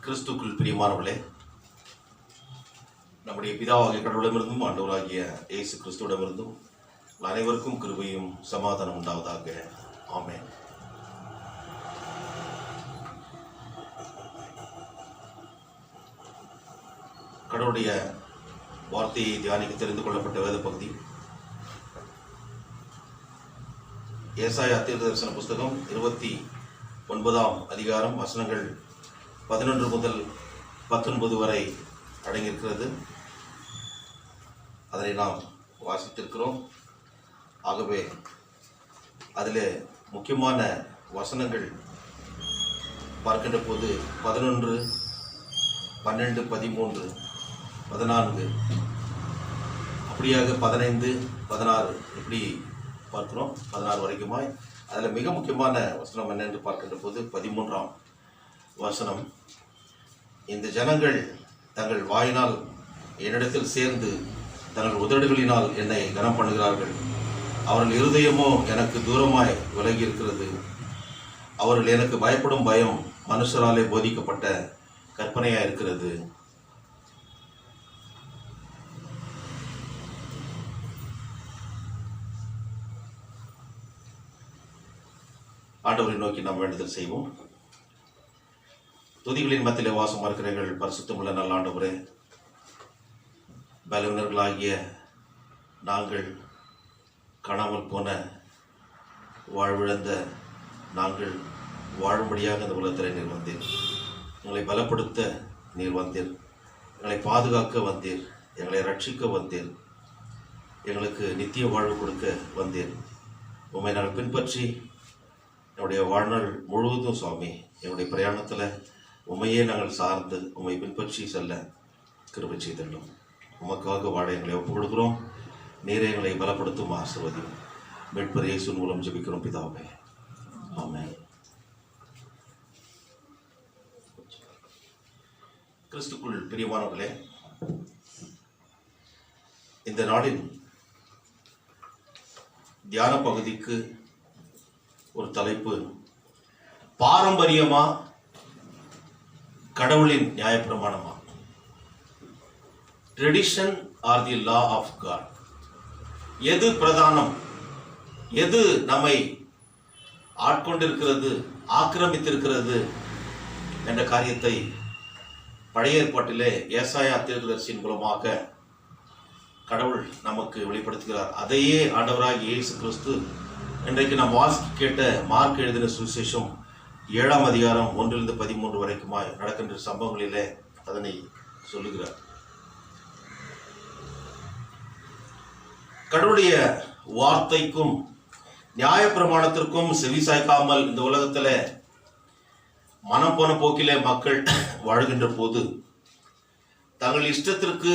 கிறிஸ்துக்குள் பிரியமானவர்களே, நம்முடைய பிதாவாகிய கடவுளிடமிருந்தும் ஆண்டவராகிய இயேசு கிறிஸ்துவிடமிருந்தும் அனைவருக்கும் கிருபையும் சமாதானம் உண்டாவதாக. ஆமென். கடவுளுடைய வார்த்தையை தியானிக்க தெரிந்து கொள்ளப்பட்ட வேத பகுதி ஏசாயா தீர்க்கதரிசன புஸ்தகம் 29ஆம் அதிகாரம் வசனங்கள் 11 முதல் 19 வரை அடங்கியிருக்கிறது. அதனை நாம் வாசித்திருக்கிறோம். ஆகவே அதில் முக்கியமான வசனங்கள் பார்க்கின்ற போது 11, 12, 13, 14, அப்படியாக 15, 16 இப்படி பார்க்கிறோம். 16 வரைக்குமாய் அதில் மிக முக்கியமான வசனம் என்னென்று பார்க்கின்ற போது 13ஆம் வசனம், இந்த ஜனங்கள் தங்கள் வாயினால் என்னிடத்தில் சேர்ந்து தங்கள் உதடுகளினால் என்னை கனம் பண்ணுகிறார்கள். அவர்கள் இருதயமோ எனக்கு தூரமாய் விலகி இருக்கிறது. அவர்கள் எனக்கு பயப்படும் பயம் மனுஷராலே போதிக்கப்பட்ட கற்பனையாக இருக்கிறது. ஆண்டவரை நோக்கி நாம் வேண்டுதல் செய்வோம். துதிகளின் மத்தியிலே வாசம் இருக்கிற எங்கள் பரிசுத்தமுள்ள நல்ல ஆண்டவரே, பலவீனர்களாகிய நாங்கள், காணாமல் போன வாழ்விழந்த நாங்கள் வாழும்படியாக இந்த உலகத்தில் நீர் வந்தீர். எங்களை பலப்படுத்த நீர் வந்தீர். எங்களை பாதுகாக்க வந்தீர். எங்களை ரட்சிக்க வந்தீர். எங்களுக்கு நித்திய வாழ்வு கொடுக்க வந்தீர். உம்மை நாங்கள் பின்பற்றி என்னுடைய வாழ்நாள் முழுவதும் சுவாமி, என்னுடைய பிரயாணத்தில் உண்மையே நாங்கள் சார்ந்து உண்மை பின்பற்றி செல்ல கிருபை செய்துள்ளோம். உமக்காக வாழ எங்களை ஒப்புக் கொடுக்கிறோம். நீரை எங்களை பலப்படுத்தும் ஆசீர்வதியும். மீட்பர் இயேசு மூலம் ஜெபிக்கிறோம் பிதாவே. ஆமென். கிறிஸ்துக்குள் பிரியமானவர்களே, இந்த நாளின் தியான பகுதிக்கு ஒரு தலைப்பு, பாரம்பரியமா கடவுளின் நியாயப்பிரமாணமா, tradition or the law of God. எது பிரதானம், எது நம்மை ஆட்கொண்டிருக்கிறது, ஆக்கிரமித்திருக்கிறது என்ற காரியத்தை பழைய ஏற்பாட்டிலே ஏசாயா தீர்க்கதரிசியின் மூலமாக கடவுள் நமக்கு வெளிப்படுத்துகிறார். அதையே ஆண்டவராகிய இயேசு கிறிஸ்து இன்றைக்கு நாம் வாசிக்க கேட்ட மார்க் எழுதின சுவிசேஷம் 7ஆம் அதிகாரம் 1 to 13 வரைக்குமாய் நடக்கின்ற சம்பவங்களிலே அதனை சொல்லுகிறார். கடவுளுடைய வார்த்தைக்கும் நியாயப்பிரமாணத்திற்கும் செவிசாய்க்காமல் இந்த உலகத்தில் மனம் போன போக்கிலே மக்கள் வாழ்கின்ற போது தங்கள் இஷ்டத்திற்கு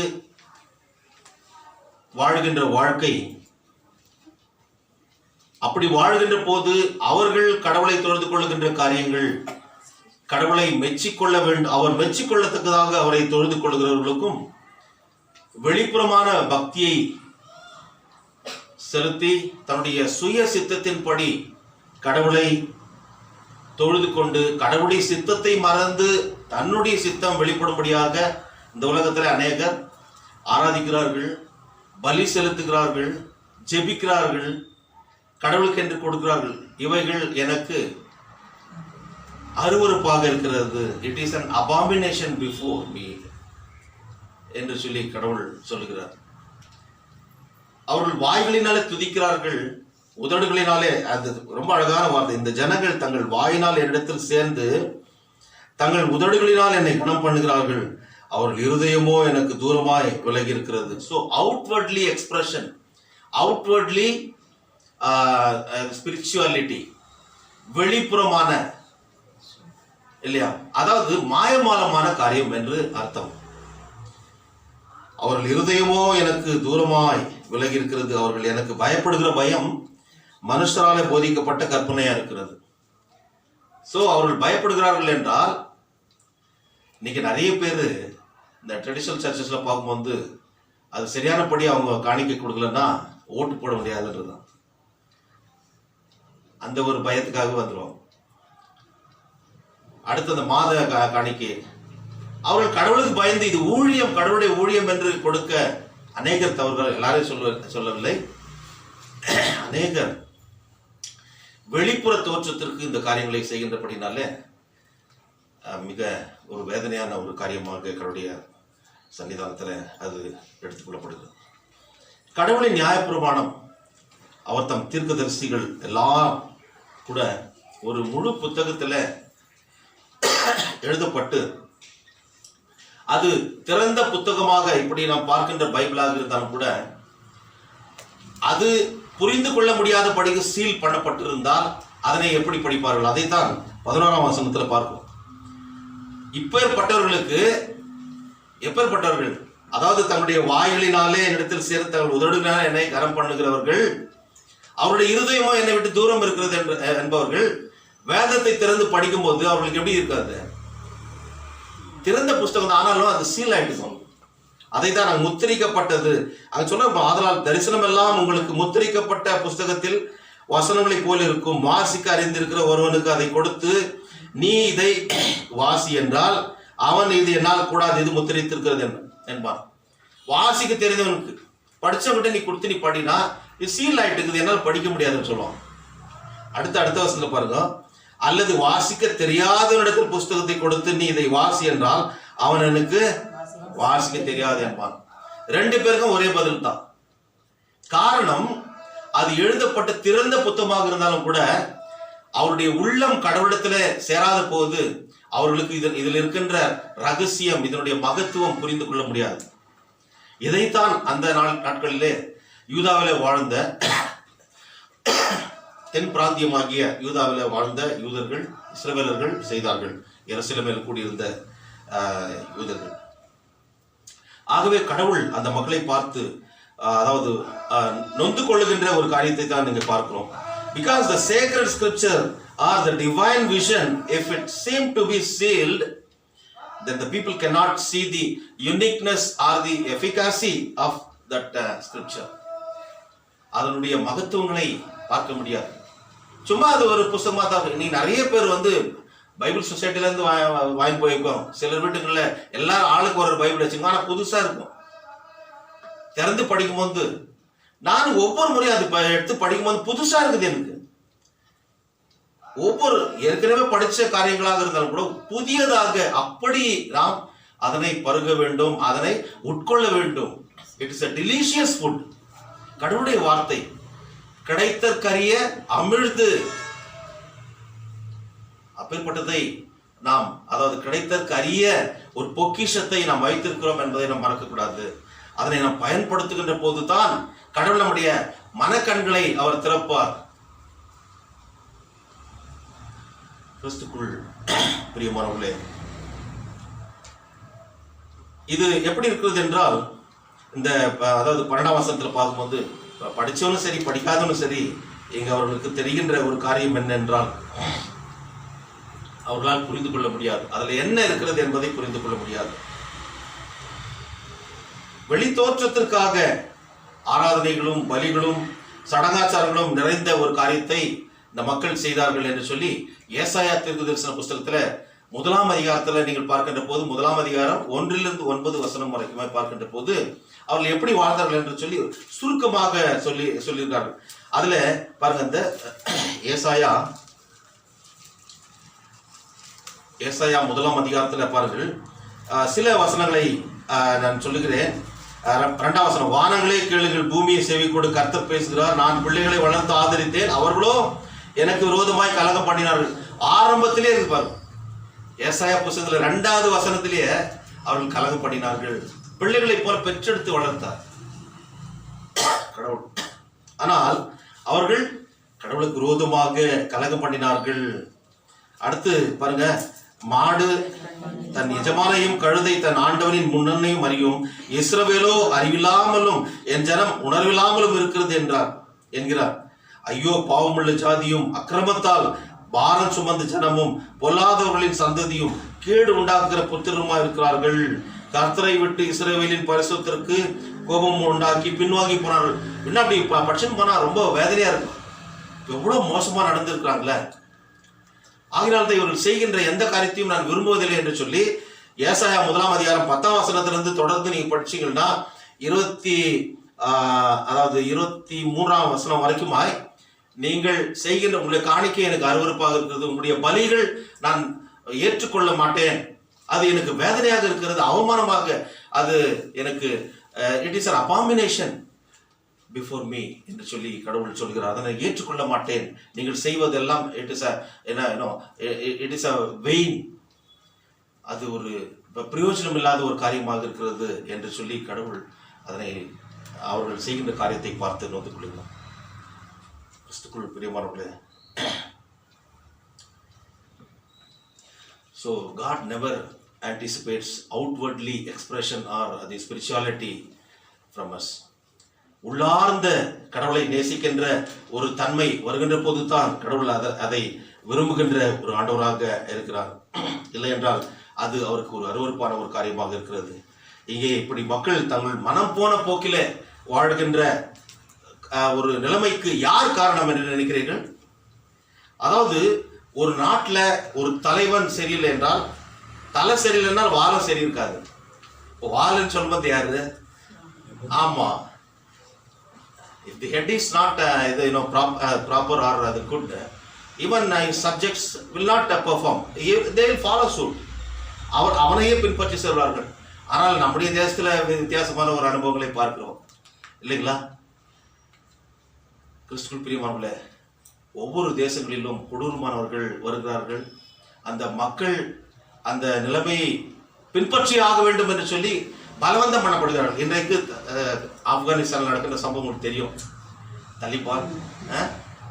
வாழ்கின்ற வாழ்க்கை, அப்படி வாழ்கின்ற போது அவர்கள் கடவுளை தொழுது கொள்ளுகின்ற காரியங்கள், கடவுளை மெச்சிக்கொள்ள வேண்டும், அவர் மெச்சிக்கொள்ளத்தக்கதாக அவரை தொழுது கொள்ளுகிறவர்களுக்கும் வெளிப்புறமான பக்தியை செலுத்தி தன்னுடைய சுய சித்தத்தின்படி கடவுளை தொழுது கொண்டு கடவுளுடைய சித்தத்தை மறந்து தன்னுடைய சித்தம் வெளிப்படும்படியாக இந்த உலகத்தில் அநேகர் ஆராதிக்கிறார்கள், பலி செலுத்துகிறார்கள், ஜெபிக்கிறார்கள், கடவுளுக்கு என்று கொடுக்கிறார்கள். இவைகள் எனக்கு அருவருப்பாக இருக்கிறது. It is an abomination before me என்று சொல்லி கடவுள் சொல்லுகிறார். அவர்கள் வாய்களினாலே துதிக்கிறார்கள், உதடுகளினாலே, அது ரொம்ப அழகான வார்த்தை. இந்த ஜனங்கள் தங்கள் வாயினால் என்னிடத்தில் சேர்ந்து தங்கள் உதடுகளினால் என்னை குணம் பண்ணுகிறார்கள், அவர்கள் இருதயமோ எனக்கு தூரமாய் விலகி இருக்கிறது. So outwardly expression, outwardly spirituality, வெளிப்புறமான, இல்லையா, அதாவது மாயமாலமான காரியம் என்று அர்த்தம். அவர்கள் இருதயமோ எனக்கு தூரமாய் விலகி இருக்கிறது, அவர்கள் எனக்கு பயப்படுகிற பயம் மனுஷராலே போதிக்கப்பட்ட கற்பனையா இருக்கிறது. ஸோ அவர்கள் பயப்படுகிறார்கள் என்றால், இன்னைக்கு நிறைய பேர் இந்த ட்ரெடிஷனல் சர்ச்சஸில் பார்க்கும்போது அது சரியானபடி அவங்க காணிக்கை கொடுக்கலன்னா ஓட்டு போட முடியாதுன்றதுதான். அந்த ஒரு பயத்துக்காக வந்துடும். அடுத்து அந்த மாத காணிக்கை அவர்கள் கடவுளுக்கு பயந்து இது ஊழியம், கடவுளுடைய ஊழியம் என்று கொடுக்க அநேகர் தவறுகள், எல்லாரையும் சொல்லவில்லை, அநேகர் வெளிப்புற தோற்றத்திற்கு இந்த காரியங்களை செய்கின்றபடினாலே மிக ஒரு வேதனையான ஒரு காரியமாக கடவுளுடைய சன்னிதானத்தில் அது எடுத்துக்கொள்ளப்படுகிறது. கடவுளின் நியாயப்பிரமாணம், அவர் தம் தீர்க்கதரிசிகள் எல்லாம் கூட ஒரு முழு புத்தகத்தில் எழுதப்பட்டு அது திறந்த புத்தகமாக இப்படி நாம் பார்க்கின்ற பைபிளாக இருந்தாலும் கூட அது புரிந்து கொள்ள முடியாதபடிக்கு சீல் பண்ணப்பட்டிருந்தால் அதனை எப்படி படிப்பார்கள்? அதைத்தான் 11ஆம் வசனத்தில் பார்ப்போம். எப்பேற்பட்டவர்கள், அதாவது தங்களுடைய வாய்களினாலே என்னிடத்தில் சேர்த்து தங்கள் உதடுகளினாலே என்னை கரம் பண்ணுகிறவர்கள், அவருடைய இருதயமோ என்னை விட்டு தூரம் இருக்கிறது என்பவர்கள் வேதத்தை திறந்து படிக்கும் போது அவர்களுக்கு எப்படி இருக்காது? திறந்த புஸ்தகம் தான், ஆனாலும் அது சீல் ஆயிடுக்கும். அதை தான் நாங்கள் முத்திரிக்கப்பட்டது அங்க சொன்ன. ஆதலால் தரிசனம் எல்லாம் உங்களுக்கு முத்திரிக்கப்பட்ட புஸ்தகத்தில் வசனங்களை போல இருக்கும். வாசிக்க அறிந்திருக்கிற ஒருவனுக்கு அதை கொடுத்து நீ இதை வாசி என்றால் அவன் இது என்னால் கூடாது, இது முத்திரித்திருக்கிறது என்பான். வாசிக்க தெரிந்தவனுக்கு, படிச்சவன்கிட்ட நீ கொடுத்து நீ படினா இது சீல் ஆயிட்டு என்னால் படிக்க முடியாதுன்னு சொல்லுவான். அடுத்த வசனத்துல பாருங்க, அல்லது வாசிக்க தெரியாதவனிடத்தில் புஸ்தகத்தை கொடுத்து நீ இதை வாசி என்றால் அவன் எனக்கு வாசிக்க தெரியாது என்பான். ரெண்டு பேருக்கும் ஒரே பதில் தான். காரணம், அது எழுதப்பட்ட திறந்த புத்தகமாக இருந்தாலும் கூட அவருடைய உள்ளம் கடவுளிடத்துல சேராத போது அவர்களுக்கு இதில் இருக்கின்ற ரகசியம், இதனுடைய மகத்துவம் புரிந்து கொள்ள முடியாது. இதைத்தான் அந்த நாட்களிலே யூதாவிலே வாழ்ந்த தென் பிராந்தியமாகிய யூதாவிலே வாழ்ந்த யூதர்கள், இஸ்ரவேலர்கள் செய்தார்கள். எருசலேமில் கூடியிருந்த யூதர்கள். ஆகவே கடவுள் அந்த மக்களை பார்த்து அதாவது நொந்து கொள்ளுகின்ற ஒரு காரியத்தை தான் நீங்க பார்க்கிறோம். Because the sacred scripture or the divine vision, if it seemed to be sealed, then the people cannot see the uniqueness or the efficacy of that scripture. அதனுடைய மகத்துவங்களை பார்க்க முடியாது. சும்மா அது ஒரு புத்தகமா தான். நீ நிறைய பேர் பைபிள் சொசைட்டில இருந்து வாங்கி போயிருக்கோம். சிலர் வீட்டுகளில் எல்லாரும் ஆளுக்கு ஒரு பைபிள் வச்சுக்கோங்க, ஆனா புதுசா இருக்கும். திறந்து படிக்கும்போது நான் ஒவ்வொரு முறையும் அது எடுத்து படிக்கும்போது புதுசா இருக்குது எனக்கு. ஒவ்வொரு ஏற்கனவே படிச்ச காரியங்களாக இருந்தாலும் கூட புதியதாக அப்படி நாம் அதனை பருக வேண்டும், அதனை உட்கொள்ள வேண்டும். It is a delicious food. கடவுளுடைய வார்த்தை கிடைத்தற்கரிய அமிழ்து, அப்பேற்பட்டதை நாம், அதாவது கிடைத்தற்கரிய ஒரு பொக்கிஷத்தை நாம் வைத்திருக்கிறோம் என்பதை நாம் மறக்கக்கூடாது. அதனை நாம் பயன்படுத்துகின்ற போதுதான் கடவுள் நம்முடைய மனக்கண்களை அவர் திறப்பார். கிறிஸ்துக்குள் பிரியமானவர்களே, இது எப்படி இருக்கிறது என்றால், இந்த அதாவது 12ஆம் வசனத்தில் பார்க்கும்போது படித்தவனும் சரி படிக்காதவனும் சரி இங்க அவர்களுக்கு தெரிகின்ற ஒரு காரியம் என்ன என்றால், அவர்களால் புரிந்து கொள்ள முடியாது. அதுல என்ன இருக்கிறது என்பதை புரிந்து கொள்ள முடியாது. வெளித்தோற்றத்திற்காக ஆராதனைகளும் பலிகளும் சடங்காச்சாரங்களும் நிறைந்த ஒரு காரியத்தை இந்த மக்கள் செய்தார்கள் என்று சொல்லி ஏசாயா தீர்க்கதரிசன புஸ்தகத்துல 1ஆம் அதிகாரத்துல நீங்கள் பார்க்கின்ற போது, 1ஆம் அதிகாரம் 1 to 9 வசனம் வரைக்கும் பார்க்கின்ற போது அவர்கள் எப்படி வாழ்ந்தார்கள் என்று சொல்லி சுருக்கமாக சொல்லியிருக்கார்கள். அதுல பாருங்க, இந்த ஏசாயா 1ஆம் அதிகாரத்துல பாருங்கள், சில வசனங்களை நான் சொல்லுகிறேன். 2ஆம் வசனம், வானங்களே கேளுங்கள், பூமியை செவி கொடு, கர்த்தர் பேசுகிறார். நான் பிள்ளைகளை வளர்த்து ஆதரித்தேன், அவர்களோ எனக்கு விரோதமாய் கலகம் பண்ணினார்கள். ஆரம்பத்திலே இருக்கு பாருங்க, ஏசாயா புத்தகத்துல 2வது வசனத்திலேயே அவர்கள் கலகம் பண்ணினார்கள். பிள்ளைகளை போல பெற்றெடுத்து வளர்த்தார் கடவுள். ஆனால் அவர்கள் கடவுளுக்கு விரோதமாக கலகம் பண்ணினார்கள். அடுத்து பாருங்க, மாடு தன் எஜமானையும் கழுதை தன் ஆண்டவனின் முன்னனையும் அறியும், இஸ்ரவேலோ அறிவில்லாமலும் என் ஜனம் உணர்வில்லாமலும் இருக்கிறது என்கிறார். ஐயோ, பாவமுள்ள ஜாதியும் அக்கிரமத்தால் பாரம் சுமந்த ஜனமும் பொல்லாதவர்களின் சந்ததியும் கேடு உண்டாக்குகிற புத்திரமா இருக்கிறார்கள். கர்த்தரை விட்டு இஸ்ரவேலின் பரிசுத்திற்கு கோபம் உண்டாக்கி பின்வாங்கி போனார்கள். என்ன அப்படி பட்சம் போனா ரொம்ப வேதனையா இருக்கும். எவ்வளவு மோசமா நடந்திருக்கிறாங்களே. ஆகினால்தான் இவர்கள் செய்கின்ற எந்த காரியத்தையும் நான் விரும்புவதில்லை என்று சொல்லி ஏசாயா 1ஆம் அதிகாரம் 10ஆம் வசனத்திலிருந்து தொடர்ந்து நீங்க படிச்சீங்கன்னா 23ஆம் வசனம் வரைக்குமாய், நீங்கள் செய்கின்ற உங்களுடைய காணிக்கை எனக்கு அருவருப்பாக இருக்கிறது, உங்களுடைய பலிகள் நான் ஏற்றுக்கொள்ள மாட்டேன், அது எனக்கு வேதனையாக இருக்கிறது, அவமானமாக, அது எனக்கு it is an abomination before me என்று சொல்லி கடவுள் சொல்கிறார். அதனை ஏற்றுக்கொள்ள மாட்டேன், நீங்கள் செய்வதெல்லாம் இட் இஸ் அ வெயின், அது ஒரு பிரயோஜனம் இல்லாத ஒரு காரியமாக இருக்கிறது என்று சொல்லி கடவுள் அதனை அவர்கள் செய்கின்ற காரியத்தை பார்த்து நோந்து கொள்ளுங்கள். கிறிஸ்துக்குள் பிரியமானவர்களே, so God never anticipates outwardly expression or the spirituality from us. உள்ளார்ந்த கடவுளை நேசிக்கின்ற ஒரு தன்மை வருகின்ற போது தான் கடவுள் அதை விரும்புகின்ற ஒரு ஆண்டவராக இருக்கிறார். இல்லை என்றால் அது அவருக்கு ஒரு அருவருப்பான ஒரு காரியமாக இருக்கிறது. இங்கே இப்படி மக்கள் தங்கள் மனம் போன போக்கிலே வாழ்கின்ற ஒரு நிலைமைக்கு யார் காரணம் என்று நினைக்கிறீர்கள்? அதாவது ஒரு நாட்டில் ஒரு தலைவன் சரியில்லை என்றால், தலை சரியில்லைன்னால் வாரம் சரி இருக்காது. வால்னு சொல்லும்போது யாரு? ஆமா, if the head is not proper or good, even subjects will not perform, they will follow suit. அவனையே பின்பற்றி செல்வார்கள். ஆனால் நம்முடைய தேசத்துல வித்தியாசமான ஒரு அனுபவங்களை பார்க்கிறோம் இல்லைங்களா? கிறிஸ்துவுக்குள் பிரியமானவர்களே, ஒவ்வொரு தேசங்களிலும் கொடூரமானவர்கள் வருகிறார்கள். அந்த மக்கள் அந்த நிலைமையை பின்பற்றி ஆக வேண்டும் என்று சொல்லி பலவந்தம் பண்ணப்படுகிறார்கள். இன்றைக்கு ஆப்கானிஸ்தானில் நடக்கின்ற சம்பவம் உங்களுக்கு தெரியும். தலிபான்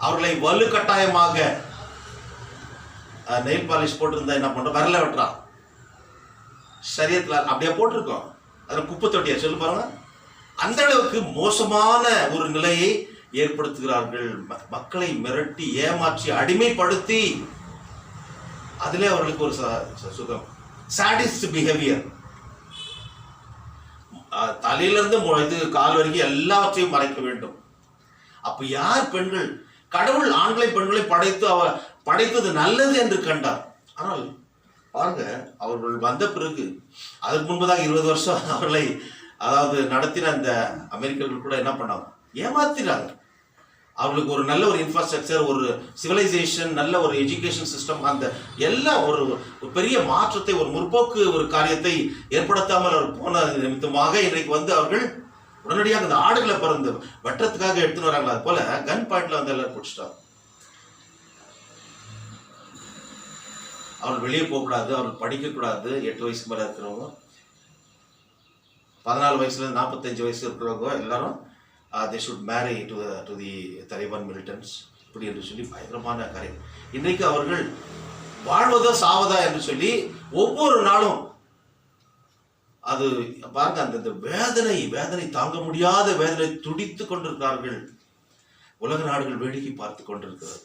அவர்களை வலுக்கட்டாயமாக நெயில் பாலிஷ் போட்டிருந்தா என்ன பண்றோம்? வரல வெட்டுறான். சரியத்தில் அப்படியே போட்டிருக்கோம், அதில் குப்பை தொட்டியா சொல்லு பாருங்க. அந்த அளவுக்கு மோசமான ஒரு நிலையை ஏற்படுத்துகிறார்கள். மக்களை மிரட்டி ஏமாற்றி அடிமைப்படுத்தி அதிலே அவர்களுக்கு ஒரு சுகம். Sadist behaviour. தலையிலிருந்து இது கால் வரைக்கும் எல்லாவற்றையும் மறைக்க வேண்டும். அப்ப யார் பெண்கள்? கடவுள் ஆண்களை பெண்களை படைத்தது நல்லது என்று கண்டார். ஆனால் பாருங்க, அவர்கள் வந்த பிறகு அதற்கு முன்பதாக 20 வருஷம் அவர்களை நடத்தின அந்த அமெரிக்கர்கள் கூட என்ன பண்ணாங்க? ஏமாத்தினாங்க. அவர்களுக்கு ஒரு நல்ல ஒரு இன்ஃப்ராஸ்ட்ரக்சர், ஒரு சிவிலைசேஷன், நல்ல ஒரு எஜுகேஷன் சிஸ்டம், அந்த எல்லாம் ஒரு பெரிய மாற்றத்தை, ஒரு முற்போக்கு ஒரு காரியத்தை ஏற்படுத்தாமல் அவர் போன நிமித்தமாக இன்றைக்கு அவர்கள் உடனடியாக இந்த ஆடுகளை பறந்து வெட்டுறதுக்காக எடுத்துன்னு வராங்களா? அது போல கன் பாயிண்ட்ல எல்லாரும் பிடிச்சிட்டாங்க. அவர்கள் வெளியே போகக்கூடாது, அவர்கள் படிக்கக்கூடாது. 8 வயசுக்கு மேலே இருக்கிறவங்க, 14 வயசுல 45 வயசு இருக்கிறவங்க எல்லாரும் they should marry to the Taliban militants இப்படி என்று சொல்லி பயங்கரமான காரியம். இன்றைக்கு அவர்கள் வாழ்வதா சாவதா என்று சொல்லி ஒவ்வொரு நாளும் அது பாருங்க, அந்த வேதனை தாங்க முடியாத வேதனை துடித்து கொண்டிருக்கிறார்கள். உலக நாடுகள் வேடிக்கை பார்த்து கொண்டிருக்கிறது.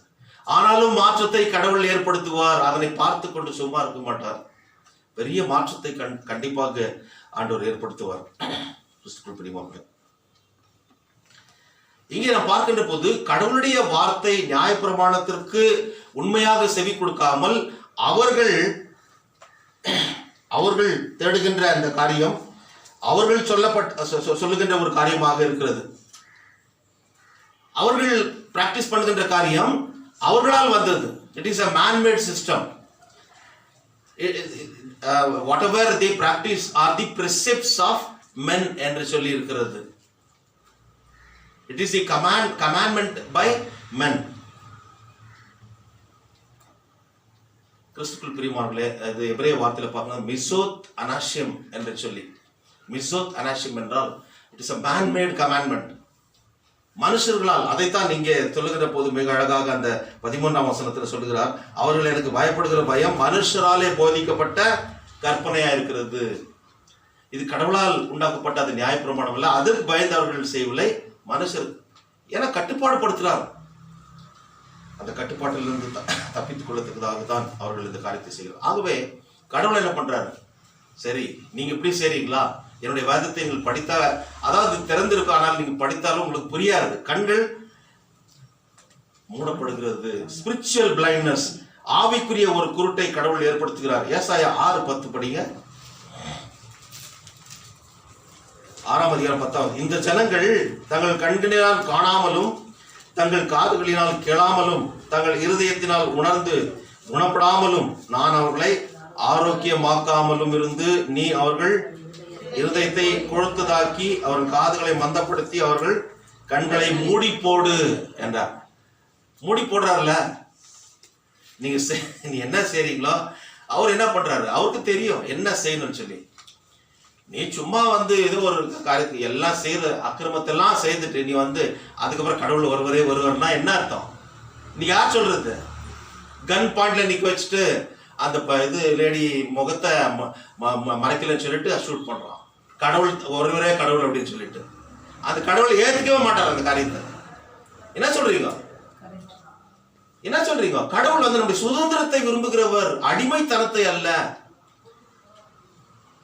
ஆனாலும் மாற்றத்தை கடவுள் ஏற்படுத்துவார். அதனை பார்த்து கொண்டு சும்மா இருக்க மாட்டார். பெரிய மாற்றத்தை கண்டிப்பாக ஆண்டவர் ஏற்படுத்துவார். கிறிஸ்துவுக்குள் பிரியமானவர்களே, இங்கே நாம் பார்க்கின்ற போது கடவுளுடைய வார்த்தை நியாயப்பிரமாணத்திற்கு உண்மையாக செவி கொடுக்காமல் அவர்கள் தேடுகின்ற அந்த காரியம் அவர்கள் சொல்லுகின்ற ஒரு காரியமாக இருக்கிறது. அவர்கள் பிராக்டிஸ் பண்ணுகின்ற காரியம் அவர்களால் வந்தது. It is a man-made system. Whatever they practice are the precepts of men என்று சொல்லி இருக்கிறது. It is a commandment by men. கிறிஸ்துவுக்குள் பிரியமானவர்களே, அது எபிரேய வார்த்தையில பார்க்கணும், மிசோத் அனாஷியம் என்று சொல்லி. மிசோத் அனாஷியம் என்றால் it is a man-made commandment. மனுஷர்களால். அதைத்தான் இங்கே சொல்லுகிற போது மிக அழகாக அந்த 13ஆம் வசனத்தில் சொல்லுகிறார், அவர்கள் எனக்கு பயப்படுகிற பயம் மனுஷராலே போதிக்கப்பட்ட கற்பனையா இருக்கிறது. இது கடவுளால் உண்டாக்கப்பட்ட அது நியாயப்பிரமாணம் இல்லை. அதற்கு பயந்து அவர்கள் செய்யவில்லை, மனுஷர் என கட்டுப்பாடு படுத்துகிறார். அந்த கட்டுப்பாட்டிலிருந்து தப்பித்துக் கொள்ளத்துக்காக தான் அவர்கள் இந்த காரியத்தை செய்கிறார். ஆகவே கடவுள் என்ன பண்றாரு? சரி, நீங்க இப்படி செய்றீங்களா? என்னுடைய வேதத்தை நீங்கள் படித்தா, அதாவது திறந்திருக்கும், ஆனால் நீங்க படித்தாலும் உங்களுக்கு புரியாது. கண்கள் மூடப்படுகிறது. ஸ்பிரிச்சுவல் பிளைண்ட்னஸ், ஆவிக்குரிய ஒரு குருட்டை கடவுள் ஏற்படுத்துகிறார். ஏசாயா 6:10 படிங்க. 6ஆம் அதிகாரம் 10வது. இந்த ஜனங்கள் தங்கள் கண்களினால் காணாமலும் தங்கள் காதுகளினால் கேளாமலும் தங்கள் இருதயத்தினால் உணர்ந்து குணப்படாமலும் நான் அவர்களை ஆரோக்கியமாக்காமலும் இருந்து நீ அவர்கள் இருதயத்தை கொழுத்ததாக்கி அவர்கள் காதுகளை மந்தப்படுத்தி அவர்கள் கண்களை மூடி போடு என்றார். மூடி போடுறாருல, நீங்க என்ன செய்றீங்களோ அவர் என்ன பண்றாரு, அவருக்கு தெரியும் என்ன செய்யணும்னு சொல்லி. நீ சும்மா ஏதோ ஒரு காரியத்துக்கு எல்லாம் செய்யற அக்கிரமத்தெல்லாம் செய்துட்டு நீ அதுக்கப்புறம் கடவுள் வருவர்னா என்ன அர்த்தம்? நீ யார் சொல்றது? கன் பாயிண்ட்ல நிக்க வச்சுட்டு அந்த இது லேடி முகத்தை மறைக்கலன்னு சொல்லிட்டு ஷூட் பண்றான். கடவுள் ஒருவரே கடவுள் அப்படின்னு சொல்லிட்டு அந்த கடவுளை ஏத்துக்கவே மாட்டார் அந்த காரியத்தை. என்ன சொல்றீங்க? என்ன சொல்றீங்க? கடவுள் நம்முடைய சுதந்திரத்தை விரும்புகிறவர், அடிமைத்தனத்தை அல்ல.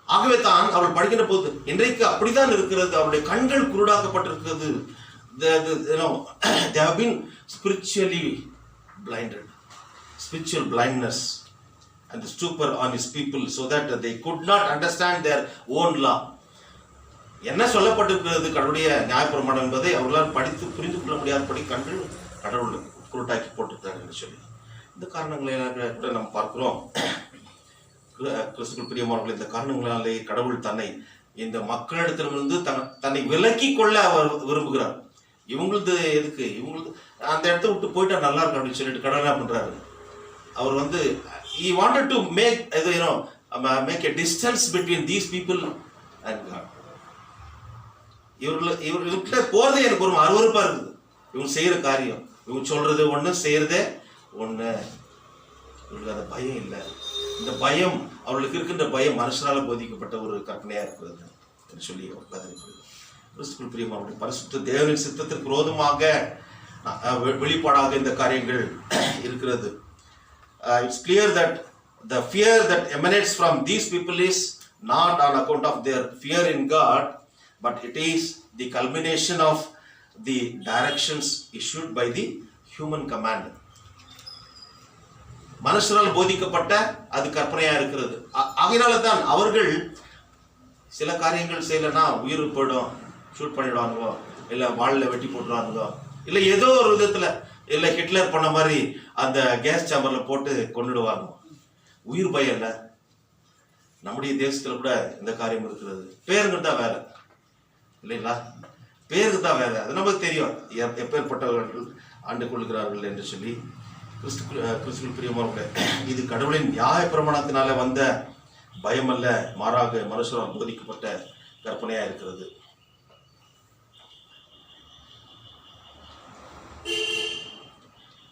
ஆகவே தான் அவள் படிக்கின்ற போது இன்றைக்கு அப்படித்தான் இருக்கிறது. அவருடைய கண்கள் குருடாக்கப்பட்டிருக்கிறது. They have been spiritually blinded, spiritual blindness and the stupor on his people so that they could not understand their own law. என்ன சொல்லப்பட்டிருக்கிறது கடவுளுடைய நியாயப்பிரமாணம் என்பதை அவர்களால் படித்து புரிந்து கொள்ள முடியாதபடி கண்கள் கடவுள் குருட்டாக்கி போட்டிருக்காரு என்று சொல்லி இந்த காரணங்களை கூட நாம் பார்க்கிறோம். கிறிஸ்துவுக்குள் பிரியமானவர்களே, இந்த காரணங்களாலே கடவுள் தன்னை இந்த மக்களிடத்திலிருந்து தன்னை விலக்கி கொள்ள அவர் விரும்புகிறார். இவங்களது எதுக்கு, இவங்களுக்கு அந்த இடத்த விட்டு போயிட்டா நல்லா இருக்கும் அப்படின்னு சொல்லிட்டு கடவுள் என்ன பண்றாரு, அவர் he wanted to make make a distance between these people and God. இவர்கிட்ட போறதே எனக்கு ஒரு அருவருப்பா இருக்குது. இவங்க செய்யற காரியம், இவங்க சொல்றது ஒண்ணு செய்யறதே ஒண்ணு. இவங்களுக்கு அந்த பயம் இல்லை. இந்த பயம், அவர்களுக்கு இருக்கின்ற பயம் மனுஷனால போதிக்கப்பட்ட ஒரு கற்பனையா இருக்கிறது என்று சொல்லி கிறிஸ்துவுக்குள் பிரியமானவர்களே, பரிசுத்த தேவனின் சித்தத்திற்கு விரோதமாக வெளிப்பாடாக இந்த காரியங்கள் இருக்கிறது. It's clear that the fear that emanates from these people is not on account of their fear in God, but it is the culmination of the directions issued by the human command. மனுஷனால் போதிக்கப்பட்ட அது கற்பனையா இருக்கிறது. ஆகையினால தான் அவர்கள் சில காரியங்கள் செய்யலன்னா உயிர் போயிடும், ஷூட் பண்ணிடுவாங்களோ, இல்லை வாளில் வெட்டி போட்டுருவாங்களோ, இல்லை ஏதோ ஒரு விதத்துல, இல்லை ஹிட்லர் பண்ண மாதிரி அந்த கேஸ் சேம்பர்ல போட்டு கொண்டுடுவாங்க. உயிர் பயம் இல்லை. நம்முடைய தேசத்துல கூட இந்த காரியம் இருக்கிறது. பேருக்கு தான் வேற இல்லைங்களா? பேருக்கு தான் வேற. அது நமக்கு தெரியும் எப்பேற்பட்டவர்கள் ஆண்டு கொள்கிறார்கள் என்று சொல்லி. கிறிஸ்துவுக்குள் பிரியமானவர்களே, இது கடவுளின் நியாய பிரமாணத்தினால வந்த பயம் அல்ல, மாறாக மனுஷரால் போதிக்கப்பட்ட கற்பனையா இருக்கிறது.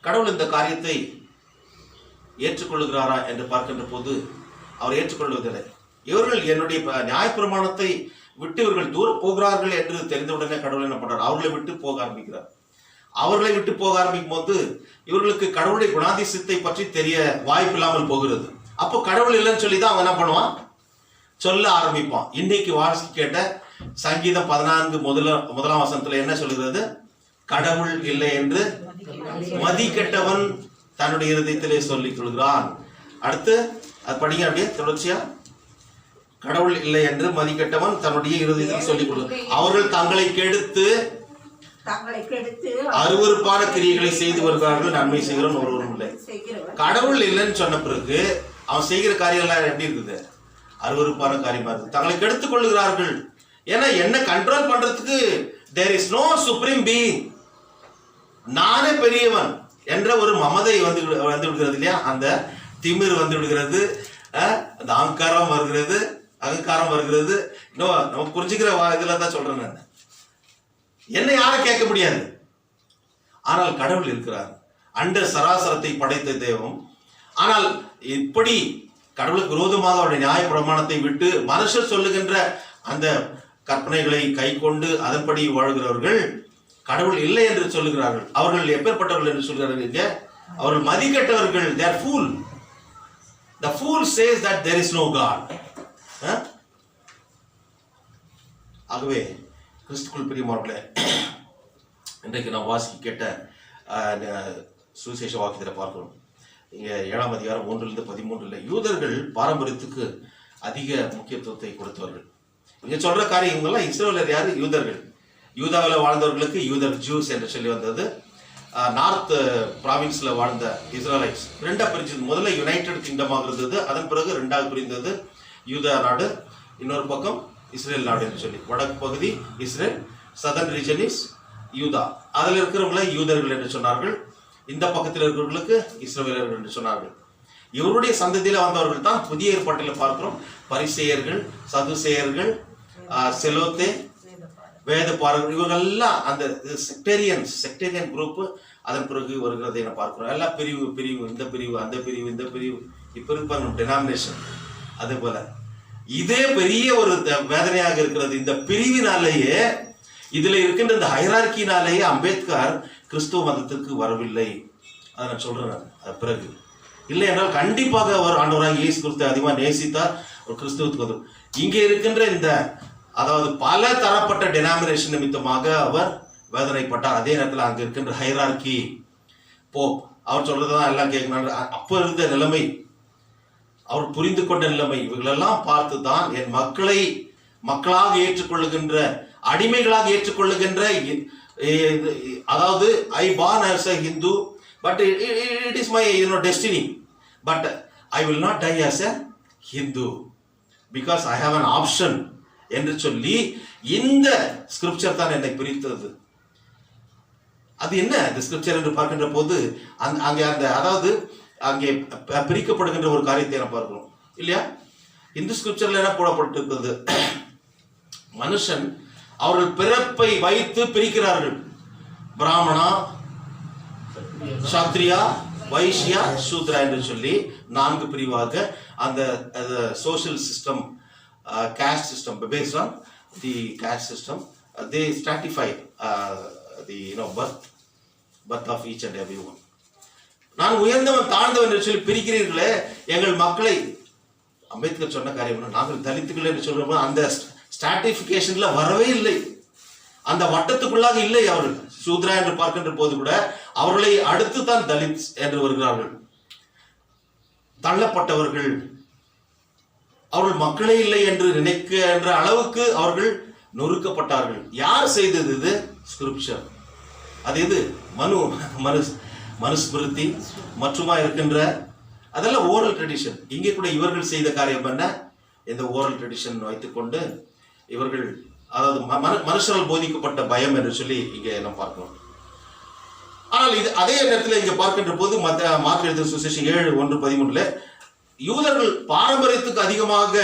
கடவுள் இந்த காரியத்தை ஏற்றுக்கொள்கிறாரா என்று பார்க்கின்ற போது அவர் ஏற்றுக்கொள்வதில்லை. இவர்கள் என்னுடைய நியாயப்பிரமாணத்தை விட்டு இவர்கள் தூர போகிறார்கள் என்று தெரிந்தவுடனே கடவுள் என்ன பண்றார், அவர்களை விட்டு போக ஆரம்பிக்கிறார். அவர்களை விட்டு போக ஆரம்பிக்கும் போது இவர்களுக்கு கடவுளுடைய குணாதிசயத்தை பற்றி தெரிய வாய்ப்பு இல்லாமல் போகிறது. அப்போ கடவுள் இல்லைன்னு சொல்லி தான் அவன் என்ன பண்ணுவான், சொல்ல ஆரம்பிப்பான். இன்னைக்கு வாசி கேட்ட சங்கீதம் 14 முதலாம் வசனத்துல என்ன சொல்கிறது, கடவுள் இல்லை என்று மதிக்கெட்டவன் தன்னுடைய இருதயத்திலே சொல்லிக் கொள்கிறான். அடுத்து அது படிங்க அப்படியே தொடர்ச்சியா. கடவுள் இல்லை என்று மதிக்கெட்டவன் தன்னுடைய இருதயத்தில் சொல்லிக் கொள்கிறான். அவர்கள் தங்களை கெடுத்து அருவருப்பான கிரியைகளை செய்து வருகிறார்கள், நன்மை செய்கிறவன் ஒருவரும் இல்லை. கடவுள் இல்லைன்னு சொன்ன பிறகு அவன் செய்கிற காரியம் எல்லாம் எப்படி இருக்குது, அருவருப்பான காரியமா இருக்கு. தங்களை கெடுத்துக் கொள்ளுகிறார்கள். ஏன்னா என்ன கண்ட்ரோல் பண்றதுக்கு there is no supreme being, நானே பெரியவன் என்ற ஒரு மமதை வந்து விடுகிறது இல்லையா, அந்த திமிர் வந்து விடுகிறது, அந்த அகங்காரம் வருகிறது. இன்னும் நம்ம புரிஞ்சுக்கிற இதுல தான் சொல்றேன் நான். என்ன யாரும் கேட்க முடியாது. ஆனால் கடவுள் இருக்கிறார், அண்ட சராசரத்தை படைத்த தெய்வம். ஆனால் இப்படி கடவுளுக்கு விரோதமாக அவருடைய நியாய பிரமாணத்தை விட்டு மனுஷர் சொல்லுகின்ற அந்த கற்பனைகளை கை கொண்டு அதன்படி வாழ்கிறவர்கள் கடவுள் இல்லை என்று சொல்லுகிறார்கள். அவர்கள் எப்பேற்பட்டவர்கள் என்று சொல்கிறார்கள், அவர்கள் மதிக்கட்டவர்கள். they are fool. The fool says that there is no God. ஆகவே கிறிஸ்துவுக்குள் பிரியமானவர்களே, இன்றைக்கு நாம் வாசிக்க கேட்ட சுவிசேஷ வாக்கியத்தில் பார்க்கிறோம். இங்கே 7ஆம் அதிகாரம் 1-13 யூதர்கள் பாரம்பரியத்துக்கு அதிக முக்கியத்துவத்தை கொடுத்தவர்கள். இங்க சொல்ற காரியம் இவங்கெல்லாம் இஸ்ரவேலர் யாரு? யூதர்கள். யூதாவில் வாழ்ந்தவர்களுக்கு யூதர், ஜூஸ் என்று சொல்லி வந்தது. நார்த் ப்ராவின்ஸ்ல வாழ்ந்த இஸ்ரேலைட்ஸ் ரெண்டா பிரிஞ்சது. முதல்ல யுனைடெட் கிங்டமாக இருந்தது, அதன் பிறகு ரெண்டாவது பிரிந்தது யூதா நாடு, இன்னொரு பக்கம் இஸ்ரேல் நாடு என்று சொல்லி. வடக்கு பகுதி இஸ்ரேல், சதர்ன் ரீஜன் இஸ் யூதா. அதில் இருக்கிறவங்களை யூதர்கள் என்று சொன்னார்கள், இந்த பக்கத்தில் இருக்கிறவர்களுக்கு இஸ்ரவேலர்கள் என்று சொன்னார்கள். இவருடைய சந்ததியில வந்தவர்கள் தான் புதிய ஏற்பாட்டில் பார்க்கிறோம். பரிசேயர்கள், சதுசேயர்கள், செலோத்தே, வேத பாரகர்கள், இவர்கள்லாம் அந்த செக்டேரியன் குரூப். அதன் பிறகு வருகிறதை என்ன பார்க்கிறோம், எல்லாம் பிரிவு, இந்த பிரிவு, அந்த பிரிவு, இந்த பிரிவு, இப்ப இருப்பாங்க டெனாமினேஷன். அதே போல இதே பெரிய ஒரு வேதனையாக இருக்கிறது. இந்த பிரிவினாலேயே, இதுல இருக்கின்ற இந்த ஹைரார்கினாலேயே அம்பேத்கர் கிறிஸ்துவ மதத்திற்கு வரவில்லை. அதை நான் சொல்றேன். அது பிறகு இல்லை என்றால் கண்டிப்பாக அவர் ஆண்டவராக இயேசு கிறிஸ்துவை அதிகமாக நேசித்தார், ஒரு கிறிஸ்துவத்துக்கு வந்து. இங்கே இருக்கின்ற இந்த அதாவது பல தரப்பட்ட டெனாமினேஷன் நிமித்தமாக அவர் வேதனைப்பட்டார். அதே நேரத்தில் அங்கே இருக்கின்ற ஹைரார்கி போப் அவர் சொல்றதுதான் எல்லாம் கேட்கணும். அப்போ இருந்த நிலைமை, அவர் புரிந்து கொண்ட நிலைமை, இவர்களெல்லாம் பார்த்து தான் என் மக்களை மக்களாக ஏற்றுக்கொள்ளுகின்ற, அடிமைகளாக ஏற்றுக்கொள்ளுகின்ற, அதாவது ஐ born as a Hindu, but it is my destiny, but I will not die as a Hindu because I have an option என்று சொல்லி இந்த ஸ்கிரிப்சர் தான் என்னை பிரித்தது. அது என்ன இந்த ஸ்கிரிப்சர் என்று பார்க்கின்ற போது அங்கே அந்த அதாவது அங்கே பிரிக்கப்படுகின்ற ஒரு காரியத்தை என்ன பார்க்கிறோம் இல்லையா? இந்த ஸ்கிரிப்சர்ல என்ன போடப்பட்டிருக்கிறது, மனுஷன் அவர்கள் பிறப்பை வைத்து பிரிக்கிறார்கள். பிராமணா, சத்ரியா, வைஷ்யா, சூத்ரா என்று சொல்லி 4 பிரிவாக அந்த social system, caste system, based on the caste system, they stratify the birth of each and every one. நான் உயர்ந்தவன் தாழ்ந்தவன் என்று சொல்லி பிரிக்கிறீர்களே எங்கள் மக்களை. அம்பேத்கர் சொன்ன காரியம், நாங்கள் தலித்துகள் என்று சொல்ற அந்த ஸ்ட்ராட்டிஃபிகேஷன்ல வரவே இல்லை, அந்த வட்டத்துக்குள்ளாக இல்லை அவர்கள். சூத்ரா என்று பார்க்கின்ற போது கூட அவர்களை அடுத்து தான் தலித் என்று வருகிறார்கள். தள்ளப்பட்டவர்கள், அவர்கள் மக்களே இல்லை என்று நினைக்கின்ற அளவுக்கு அவர்கள் நொறுக்கப்பட்டார்கள். யார் செய்தது? இது ஸ்கிரிப்சர். அது எது? மனுஸ்மிருதி மற்றுமா இருக்கின்ற அதெல்லாம் ஓரல் ட்ரெடிஷன். இங்கே கூட இவர்கள் செய்த காரியம் என்ன? இந்த ஓரல் ட்ரெடிஷன் வைத்துக்கொண்டு இவர்கள் அதாவது மனுஷரால் போதிக்கப்பட்ட பயம் என்று சொல்லி இங்கே நம்ம பார்க்கணும். ஆனால் இது அதே நேரத்தில் இங்கே பார்க்கின்ற போது மார்க் எழுதின சுவிசேஷம் 7:1-13 யூதர்கள் பாரம்பரியத்துக்கு அதிகமாக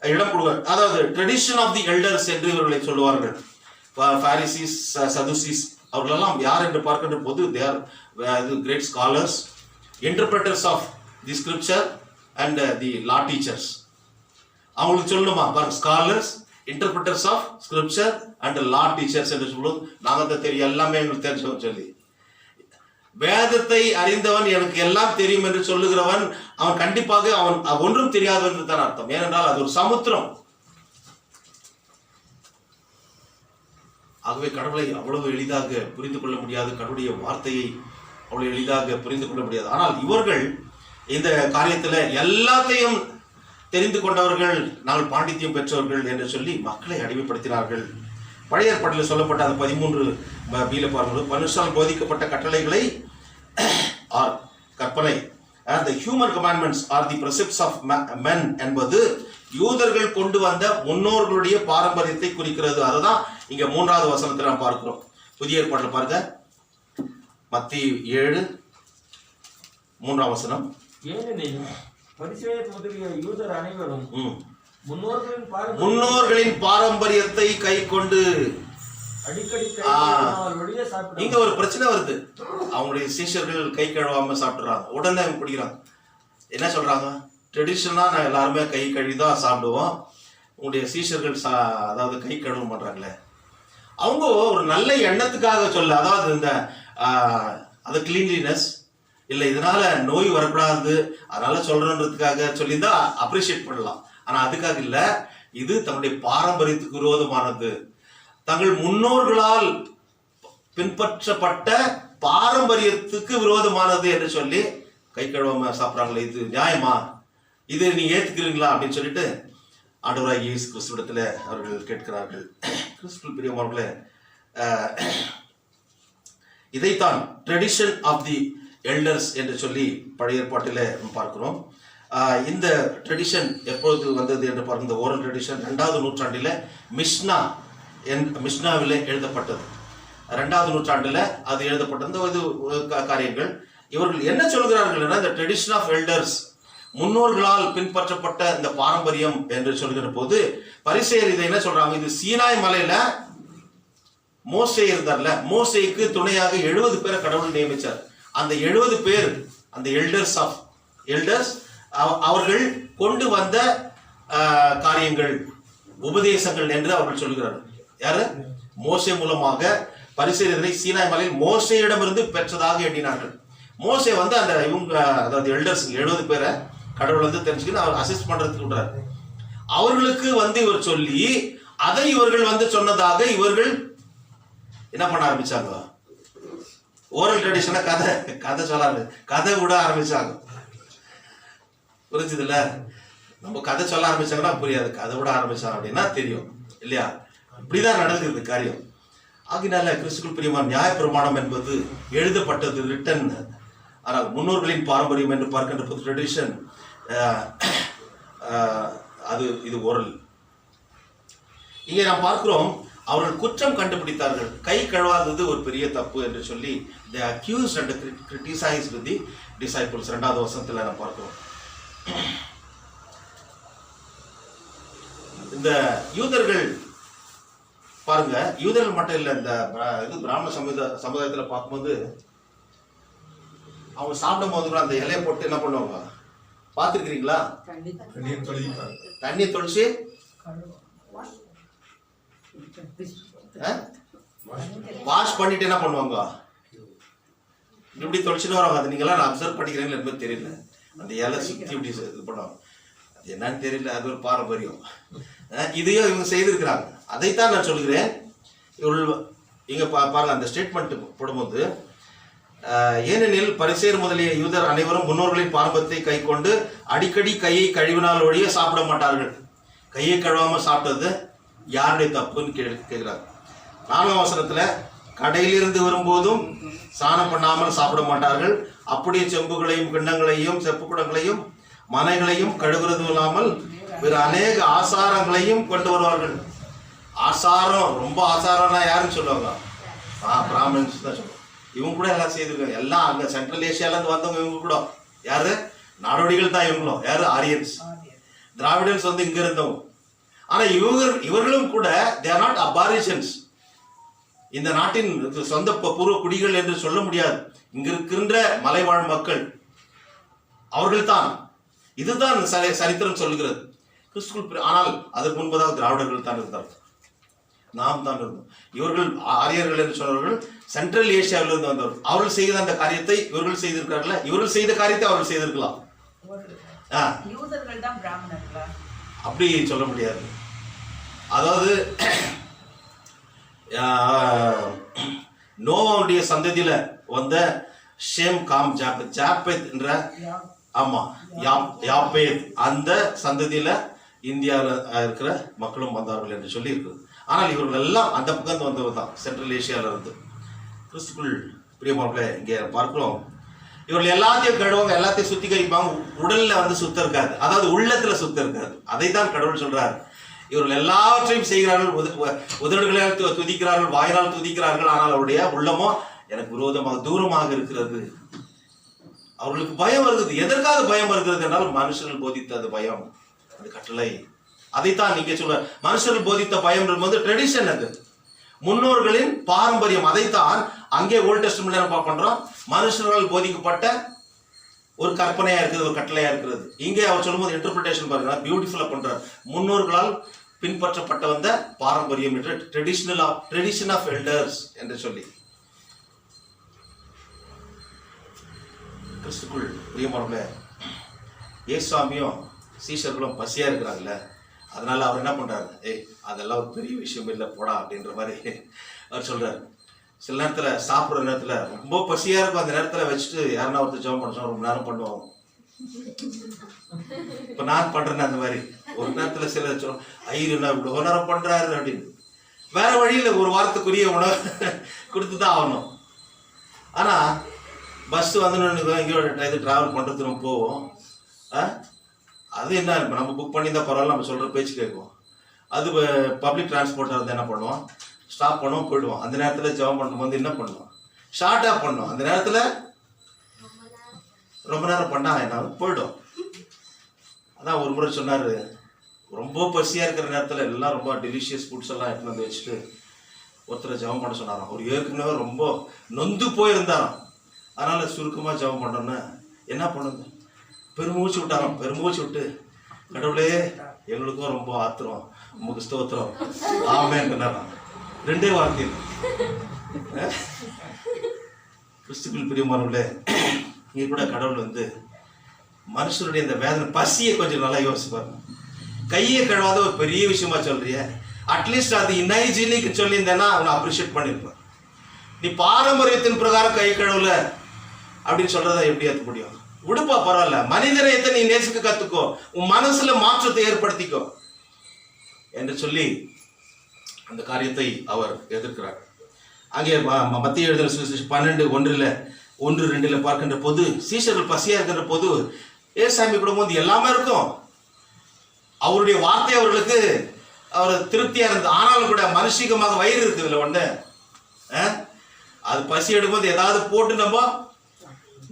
இடம் கொடுவார். அதாவது ட்ரெடிஷன் ஆஃப் தி எல்டர்ஸ் என்று இவர்களை சொல்லுவார்கள். பாரிசீஸ், சதுசீஸ் அவர்களெல்லாம் யார் என்று பார்க்கின்ற போது they are great scholars, interpreters of the scripture and the law teachers. அவங்களுக்கு சொல்லணுமா பாருங்க, scholars, interpreters of scripture and law teachers என்று சொல்லுவோம். நாங்கள் தெரியும், எல்லாமே எங்களுக்கு தெரிஞ்சவன் சொல்லி. வேதத்தை அறிந்தவன் எனக்கு எல்லாம் தெரியும் என்று சொல்லுகிறவன் அவன் கண்டிப்பாக அவன் ஒன்றும் தெரியாதவன் என்று தான் அர்த்தம். ஏனென்றால் அது ஒரு சமுத்திரம். ஆகவே கடவுளை அவ்வளவு எளிதாக புரிந்து கொள்ள முடியாது, கடவுளுடைய வார்த்தையை அவ்வளவு எளிதாக புரிந்து கொள்ள முடியாது. ஆனால் இவர்கள் இந்த காரியத்தில் எல்லாத்தையும் தெரிந்து கொண்டவர்கள், நாங்கள் பாண்டித்யம் பெற்றவர்கள் என்று சொல்லி மக்களை அடிமைப்படுத்தினார்கள். பழைய ஏற்பாட்டில் சொல்லப்பட்ட அந்த 13 பார்க்கும்போது மனுஷால் போதிக்கப்பட்ட கட்டளைகளை ஆர் கற்பனை, the human commandments are the precepts of men என்பது யூதர்கள் கொண்டு வந்த முன்னோர்களுடைய பாரம்பரியத்தை குறிக்கிறது. அதுதான் இங்க 3வது வசனத்தில் நாம் பார்க்கிறோம். புதிய ஏற்பாட்டில் பாருங்க, மத்தேயு 7:3 வசனம். யூதர் அனைவரும் முன்னோர்களின் பாரம்பரியத்தை கை கொண்டு இங்க ஒரு பிரச்சனை வருது. அவங்களுடைய சீஷர்கள் கை கழுவாம சாப்பிடுறாங்க. உடனே அவங்க பிடிக்கிறாங்க. என்ன சொல்றாங்க? ட்ரெடிஷனா நான் எல்லாருமே கை கழுவிதான் சாப்பிடுவோம், உங்களுடைய சீஷர்கள் அதாவது கை கழுவ மாட்டாங்களே. அவங்க ஒரு நல்ல எண்ணத்துக்காக சொல்ல, அதாவது இந்த அது கிளீன்லினஸ் இல்லை, இதனால நோய் வரக்கூடாது அதனால சொல்றதுக்காக சொல்லியிருந்தா அப்ரிஷியேட் பண்ணலாம். ஆனா அதுக்காக இல்லை, இது தன்னுடைய பாரம்பரியத்துக்கு விரோதமானது, தங்கள் முன்னோர்களால் பின்பற்றப்பட்ட பாரம்பரியத்துக்கு விரோதமானது என்று சொல்லி கை கழுவாம சாப்பிட்றாங்களே, இது நியாயமா? இது நீங்க ஏத்துக்கிறீங்களா அப்படின்னு சொல்லிட்டு ஆண்டவராகிய இயேசு கிறிஸ்துவிடத்தில் அவர்கள் கேட்கிறார்கள். கிறிஸ்துவில் பிரியமானவர்களே, இதைத்தான் ட்ரெடிஷன் ஆஃப் தி எல்டர்ஸ் என்று சொல்லி பழைய ஏற்பாட்டில் பார்க்கிறோம். இந்த ட்ரெடிஷன் எப்பொழுது வந்தது என்று பார்க்கும் இந்த ஓரல் ட்ரெடிஷன் 2வது நூற்றாண்டில் மிஷ்னாவில் எழுதப்பட்டது. 2வது நூற்றாண்டில் அது எழுதப்பட்டது. இது காரியங்கள் இவர்கள் என்ன சொல்கிறார்கள் என்ற இந்த ட்ரெடிஷன் ஆஃப் எல்டர்ஸ், முன்னோர்களால் பின்பற்றப்பட்ட இந்த பாரம்பரியம் என்று சொல்கிற போது பரிசேயர் இதை என்ன சொல்றாங்க, இது சீனாய் மலையில மோசே இருந்தார்ல, மோசேக்கு துணையாக 70 பேரை கடவுள் நியமிச்சார். அந்த 70 பேர் அந்த எல்டர்ஸ் அவர்கள் கொண்டு வந்த காரியங்கள், உபதேசங்கள் என்று அவர்கள் சொல்கிறார்கள். யாரு? மோசே மூலமாக பரிசேயரை சீனாய் மலையில் மோசேயிடமிருந்து பெற்றதாக எண்ணினார்கள். மோசே வந்து அந்த இவங்க அதாவது எல்டர்ஸ் 70 பேரை கடவுள் வந்து தெரிஞ்சுக்கின்னு அவர் அசிஸ்ட் பண்றதுக்கு விடுறாரு. அவர்களுக்கு வந்து இவர் சொல்லி அதை இவர்கள் வந்து சொன்னதாக இவர்கள் என்ன பண்ண ஆரம்பிச்சாங்க, ஓரல் ட்ரெடிஷனை கதை சொல்லாரு, கதை விட ஆரம்பிச்சாங்க. புரிஞ்சுதுல்ல? நம்ம கதை சொல்ல ஆரம்பிச்சாங்கன்னா புரியாது, கதை விட ஆரம்பிச்சாங்க அப்படின்னா தெரியும் இல்லையா? இப்படிதான் நடக்குது காரியம். ஆகினால கிறிஸ்துவுக்குள் பிரியமான நியாயப்பிரமாணம் என்பது எழுதப்பட்டது, ரிட்டன். ஆனால் முன்னோர்களின் பாரம்பரியம் என்று பார்க்கின்ற ட்ரெடிஷன் இது ஓரல். இங்கே நாம் பார்க்கிறோம், அவர்கள் குற்றம் கண்டுபிடித்தார்கள். கை கழுவாதது ஒரு பெரிய தப்பு என்று சொல்லி they accused and criticized the disciples. 2வது வசனத்தில் நாம் பார்க்கிறோம். இந்த யூதர்கள் பாருங்க, யூதர்கள் மட்டும் இல்லை, இந்த பிராமண சமுதாயத்தில் பார்க்கும்போது அவங்க சாப்பிடும் போது கூட அந்த இலையை போட்டு என்ன பண்ணுவாங்க பார்த்துருக்கிறீங்களா? தண்ணியை தொளிச்சு வாஷ் பண்ணிட்டு என்ன பண்ணுவாங்க, இப்படி தொளிச்சுட்டு வருவாங்க. அது நீங்களாம் அப்சர்வ் பண்ணிக்கிறீங்களா என்பது தெரியல. அந்த இலை சுற்றி இப்படி இது பண்ணுவாங்க. அது என்னன்னு தெரியல, அது ஒரு பாரம்பரியம். இதையும் இவங்க செய்திருக்கிறாங்க. அதைத்தான் நான் சொல்கிறேன். இவர்கள் இங்க பாருங்க, அந்த ஸ்டேட்மெண்ட் போடும்போது, ஏனெனில் பரிசேயர் முதலிய யூதர் அனைவரும் முன்னோர்களின் பாரம்பரியத்தை கை கொண்டு அடிக்கடி கையை கழுவினால் ஒழிய சாப்பிட மாட்டார்கள். கையை கழுவாம சாப்பிட்டது யாருடைய தப்புன்னு கேட்கிறார். 4ஆம் வசனத்துல, கடையிலிருந்து வரும்போதும் ஸ்நானம் பண்ணாமல் சாப்பிட மாட்டார்கள். அப்படியே செம்புகளையும் கிண்ணங்களையும் செப்பு குடங்களையும் மனைகளையும் கழுவுறது இல்லாமல் வேறு அநேக ஆசாரங்களையும் கொண்டு வருவார்கள். ஆசாரம், ரொம்ப ஆசாரம்னா யாருன்னு சொல்லுவாங்க? பிராமணன்ஸ் தான் சொல்லுவாங்க. இவங்க கூட எல்லாம் செய்திருக்காங்க. எல்லாம் அங்க சென்ட்ரல் ஏசியாலேருந்து வந்தவங்க இவங்க கூட. யாரு? நாடோடிகள் தான் இவங்களும். யாரு? ஆரியன்ஸ். திராவிடன்ஸ் வந்து இங்க இருந்தவங்க. ஆனா இவர்களும் கூட they are not aborigines. இந்த நாட்டின் சொந்த பூர்வ குடிகள் என்று சொல்ல முடியாது. இங்க இருக்கின்ற மலைவாழ் மக்கள் அவர்கள் தான். இதுதான் சரித்திரம் சொல்கிறது கிறிஸ்துவுக்குள். ஆனால் அதற்கு முன்பதாக திராவிடர்கள் தான் இருந்தார்கள், நாம் தான் இருந்தோம். இவர்கள் ஆரியர்கள் என்று சொன்னவர்கள் சென்ட்ரல் ஏசியாவிலிருந்து வந்தவர்கள். அவர்கள் செய்த அந்த காரியத்தை இவர்கள் செய்திருக்கிறார்களா? இவர்கள் செய்த காரியத்தை அவர்கள் செய்திருக்கலாம். அப்படி சொல்ல முடியாது. அதாவது நோவாவுடைய சந்ததியில வந்த ஷேம் காம் ஜாப்பேத் என்ற யாப்பேத், அந்த சந்ததியில இந்தியாவில் இருக்கிற மக்களும் வந்தார்கள் என்று சொல்லி இருக்குது. ஆனால் இவர்கள் எல்லாம் அந்த பக்கம் வந்தவர் தான், சென்ட்ரல் ஏசியாவில இருந்து. கிறிஸ்துக்குள் பிரியமானவர்களே, இங்கே பார்க்கிறோம், இவர்கள் எல்லாத்தையும் கழுவாங்க, எல்லாத்தையும் சுத்திகரிப்பாங்க. உடல்ல வந்து சுத்தம் இருக்காது, அதாவது உள்ளத்துல சுத்தம் இருக்காது. அதைத்தான் கடவுள் சொல்றாரு. இவர்கள் எல்லாவற்றையும் செய்கிறார்கள், உதடுகளால் துதிக்கிறார்கள், வாயினால் துதிக்கிறார்கள், ஆனால் அவருடைய உள்ளமோ எனக்கு விரோதமாக தூரமாக இருக்கிறது. அவர்களுக்கு பயம் வருகிறது. எதற்காக பயம் வருகிறது என்றால் மனுஷர்கள் போதித்த அது பயம், அது கட்டளை. அதைத்தான் நீங்க சொல்ற மனுஷர்கள் போதித்த பயம் என்பது ட்ரெடிஷன், அது முன்னோர்களின் பாரம்பரியம். அதைத்தான் அங்கே ஓல்ட் டெஸ்டமென்ட்ல பண்றோம். மனுஷர்கள் போதிக்கப்பட்ட ஒரு கற்பனையா இருக்குது, ஒரு கட்டளையா இருக்கிறது. இங்கே அவர் சொல்லும்போது இன்டர்பிரிட்டேஷன் பாருங்க, பியூட்டிஃபுல்லா பண்றார். முன்னோர்களால் பின்பற்றப்பட்ட வந்த பாரம்பரியம் என்று ட்ரெடிஷன் ஆஃப் எல்டர்ஸ் என்று சொல்லி. கிறிஸ்துக்குள் பிரியமானவர்களே, இயேசுவாமியும் சீஷர்களும் பசியா இருக்கிறாங்கல்ல, அதனால அவர் என்ன பண்றாரு, அதெல்லாம் ஒரு பெரிய விஷயம் இல்லை போடா அப்படின்ற மாதிரி அவர் சொல்றாரு. சில நேரத்தில் சாப்பிட்ற நேரத்தில் ரொம்ப பசியா இருக்கும், அந்த நேரத்தில் வச்சுட்டு யாருன்னா ஒருத்தர் ஜெபம் பண்ண ரொம்ப நேரம் பண்ணுவாங்க. இப்ப நான் பண்றேன் அந்த மாதிரி. ஒரு நேரத்துல சில சொல்லும், ஐயோ நான் இவ்வளவு நேரம் பண்றாரு அப்படின்னு. வேற வழியில ஒரு வாரத்துக்குரிய உணவு கொடுத்துதான் ஆகணும். ஆனா பஸ் வந்து எங்கேயோ இது டிராவல் பண்றது நம்ம போவோம். அது என்ன நம்ம புக் பண்ணி தான் பரவாயில்ல, நம்ம சொல்ற பேச்சு கேட்குவோம். அது பப்ளிக் டிரான்ஸ்போர்ட்டாக இருந்தால் என்ன பண்ணுவோம், ஸ்டாப் பண்ணுவோம், போயிடுவோம். அந்த நேரத்தில் ஜெபம் பண்ணும்போது என்ன பண்ணுவோம், ஷார்ட்டாக பண்ணுவோம். அந்த நேரத்தில் ரொம்ப நேரம் பண்ணால் என்ன போயிடும். அதான் ஒரு முறை சொன்னார், ரொம்ப பசியாக இருக்கிற நேரத்தில் எல்லாம் ரொம்ப டெலிஷியஸ் ஃபுட்ஸ் எல்லாம் எடுத்துன்னு வந்து வச்சுட்டு ஒருத்தரை ஜெபம் பண்ண சொன்னாராம். அவர் ஏற்கனவே ரொம்ப நொந்து போயிருந்தாராம். அதனால் சுருக்கமாக ஜெபம் பண்ணோன்னு என்ன பண்ணுங்க, பெருமூச்சு விட்டாராம். பெருமூச்சு விட்டு, கடவுளே எங்களுக்கும் ரொம்ப ஆத்திரம், உங்களுக்கு ஸ்தோத்திரம், ஆமென்றாராம். 2 வார்த்தையில். கிறிஸ்துக்குள் பிரியமானவர்களே, இங்கே கூட கடவுள் வந்து மனுஷனுடைய இந்த வேதனை பசியை கொஞ்சம் நல்லா யோசிப்பாரு. கையை கழுவாத ஒரு பெரிய விஷயமா சொல்றிய, அட்லீஸ்ட் அது இன்ஹைஜீனிக் சொல்லியிருந்தேன்னா அவனை அப்ரிஷியேட் பண்ணியிருப்பான். நீ பாரம்பரியத்தின் பிரகாரம் கை கழுவல அப்படின்னு சொல்றத எப்படி ஏற்க முடியும்? விடுப்பா, பரவாயில்ல, மனிதநேயத்தை நீ நேசிக்க கத்துக்கோ, உன் மனசுல மாற்றத்தை ஏற்படுத்திக்கோ என்று சொல்லி அந்த காரியத்தை அவர் எதிர்க்கிறார். அங்கே மத்திய எழுதின சுவிசேஷம் 12:1-2 பார்க்கின்ற போது, சீஷர்கள் பசியா இருக்கின்ற போது ஏசாமி கொடுக்கும்போது எல்லாமே இருக்கும். அவருடைய வார்த்தை அவர்களுக்கு அவர் திருப்தியா இருந்தது. ஆனாலும் கூட மனுஷிகமாக வயிறு இருக்குதுல்ல ஒண்ணு, அது பசி எடுக்கும்போது ஏதாவது போட்டு நம்ம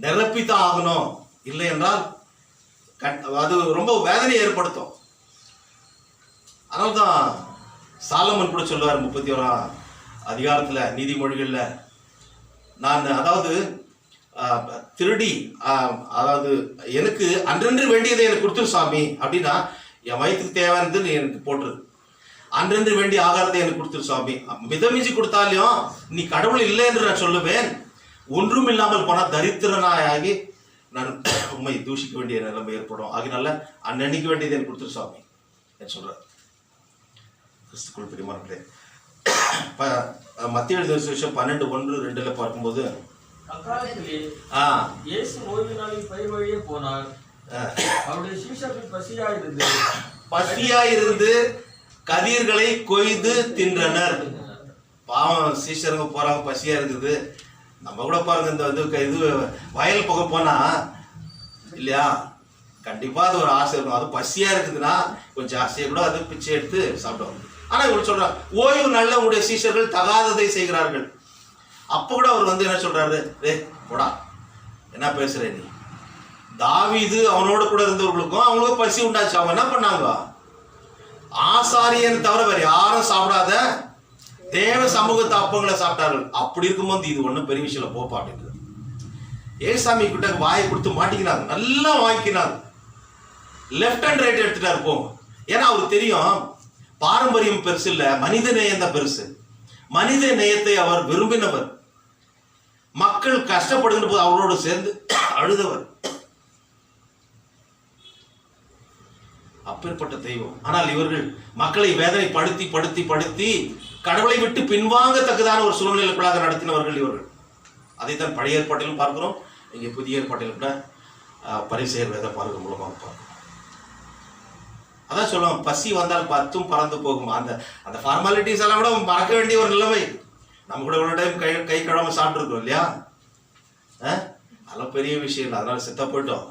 நிரப்பித்தான் ஆகணும். இல்லை என்றால் அது ரொம்ப வேதனையை ஏற்படுத்தும். அதனால்தான் சாலமன் கூட சொல்லுவார் 31ஆம் அதிகாரத்துல நீதிமொழிகள்ல, நான் அதாவது திருடி, அதாவது எனக்கு அன்றன்று வேண்டியதை எனக்கு கொடுத்துரு சாமி அப்படின்னா, என் வயிற்றுக்கு தேவையானது நீ எனக்கு போட்டுரு, அன்றன்று வேண்டிய ஆகாரத்தை எனக்கு கொடுத்துரு சாமி. மிதமிஞ்சி கொடுத்தாலையும் நீ கடவுள் இல்லை என்று நான் சொல்லுவேன். ஒன்றும் இல்லாமல் போனா தரித்திரனாயாகி நான் உண்மை தூஷிக்க வேண்டிய நிலைமை ஏற்படும். ஆகினால அன்னன்னைக்கு வேண்டியதை எனக்கு கொடுத்துரு சாமி என்று சொல்றார். கிறிஸ்துக்குள் பிரியமானவர்களே, மத்திய எழுதின சுவிசேஷம் 12:1-2 பார்க்கும்போது, இயேசு ஓய்வு நாளில் பயிர் வழியே போனார். அவருடைய சீஷர்கள் பசியாயிருந்து கதிர்களை கொய்து தின்றனர். பாவம், சீஷருங்க போறாங்க, பசியா இருக்குது. நம்ம கூட பாருங்க, இந்த இது வயல் பக்கம் போனா இல்லையா, கண்டிப்பா அது ஒரு ஆசை இருக்கும். அது பசியா இருக்குதுன்னா கொஞ்சம் ஆசையை கூட அது பிச்சை எடுத்து சாப்பிடுவாங்க. ஆனா இவங்க சொல்றாங்க, ஓய்வு நாள்ல உங்களுடைய சீஷர்கள் தகாததை செய்கிறார்கள். அப்ப கூட அவர் வந்து என்ன சொல்றாரு, போடா என்ன பேசுற நீ. தாவீது அவனோட கூட இருந்தவர்களுக்கும் அவங்களுக்கும் பசி உண்டாச்சு. அவங்க என்ன பண்ணாங்க, ஆசாரியன் தவிர வேற யாரும் சாப்பிடாத தேவ சமூகத்து அப்பங்களை சாப்பிட்டார்கள். அப்படி இருக்கும்போது இது ஒன்றும் பெரிய விஷயம் போப்பா அப்படின்றது. ஏசாமி கிட்ட வாயை கொடுத்து மாட்டிக்கிறாங்க, நல்லா வாங்கிக்கிறாங்க, லெஃப்ட் அண்ட் ரைட் எடுத்துட்டாரு போங்க. ஏன்னா அவருக்கு தெரியும் பாரம்பரியம் பெருசு இல்ல, மனித நேயம் தான் பெருசு. மனித நேயத்தை அவர் விரும்பினவர். மக்கள் கஷ்டப்படுகின்ற போது அவரோடு சேர்ந்து அழுதவர். அப்பேற்பட்ட தெய்வம். ஆனால் இவர்கள் மக்களை வேதனை படுத்தி படுத்தி படுத்தி கடவுளை விட்டு பின்வாங்கத்தக்கதான ஒரு சூழ்நிலைக்குள்ளாக நடத்தினவர்கள் இவர்கள். அதைத்தான் பழைய ஏற்பாட்டிலும் பார்க்கிறோம், இங்கே புதிய ஏற்பாட்டிலும் கூட பரிசேயர் வேத பார்க்க மூலமாக பார்க்கிறோம். அதான் சொல்லுவோம், பசி வந்தால் 10 பறந்து போகும். அந்த அந்த ஃபார்மாலிட்டிஸ் எல்லாம் கூட மறக்க வேண்டிய ஒரு நிலைமை. நம்ம கூட ஒரு டைம் கை கழுவாம சாப்பிட்டுருக்கோம் இல்லையா, அதெல்லாம் பெரிய விஷயம் இல்லை. அதனால செத்த போயிட்டோம்.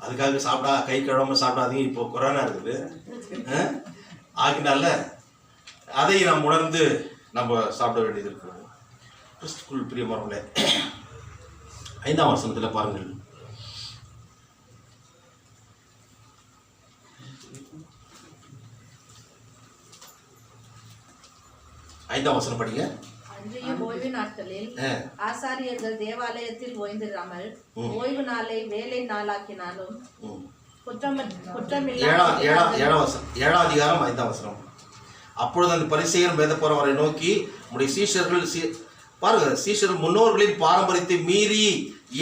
அதுக்காக கை கழுவாம சாப்பிடாதீங்க, இப்போ கொரோனா இருக்குது. ஆகினால அதை நாம் உணர்ந்து நம்ம சாப்பிட வேண்டியது இருக்கிறது. கிறிஸ்துக்குள் பிரியமானவர்களே, 5ஆம் வசனத்தில் பாருங்கள். ஐந்தாம் வசனம் படிங்க. அன்றைய ஓய்வு நாட்களில் ஆசாரியர்கள் தேவாலயத்தில் ஓய்ந்திராமல் ஓய்வு நாளை வேலை நாளாக்கினாலும் குற்றமில்லை. 7ஆம் அதிகாரம் 5ஆம் வசனம். அப்பொழுது அந்த பரிசேயர் வேதபாரகர் அவரை நோக்கி, உம்முடைய சீஷர்கள் பாருங்க, சீஷர்கள் முன்னோர்களின் பாரம்பரியத்தை மீறி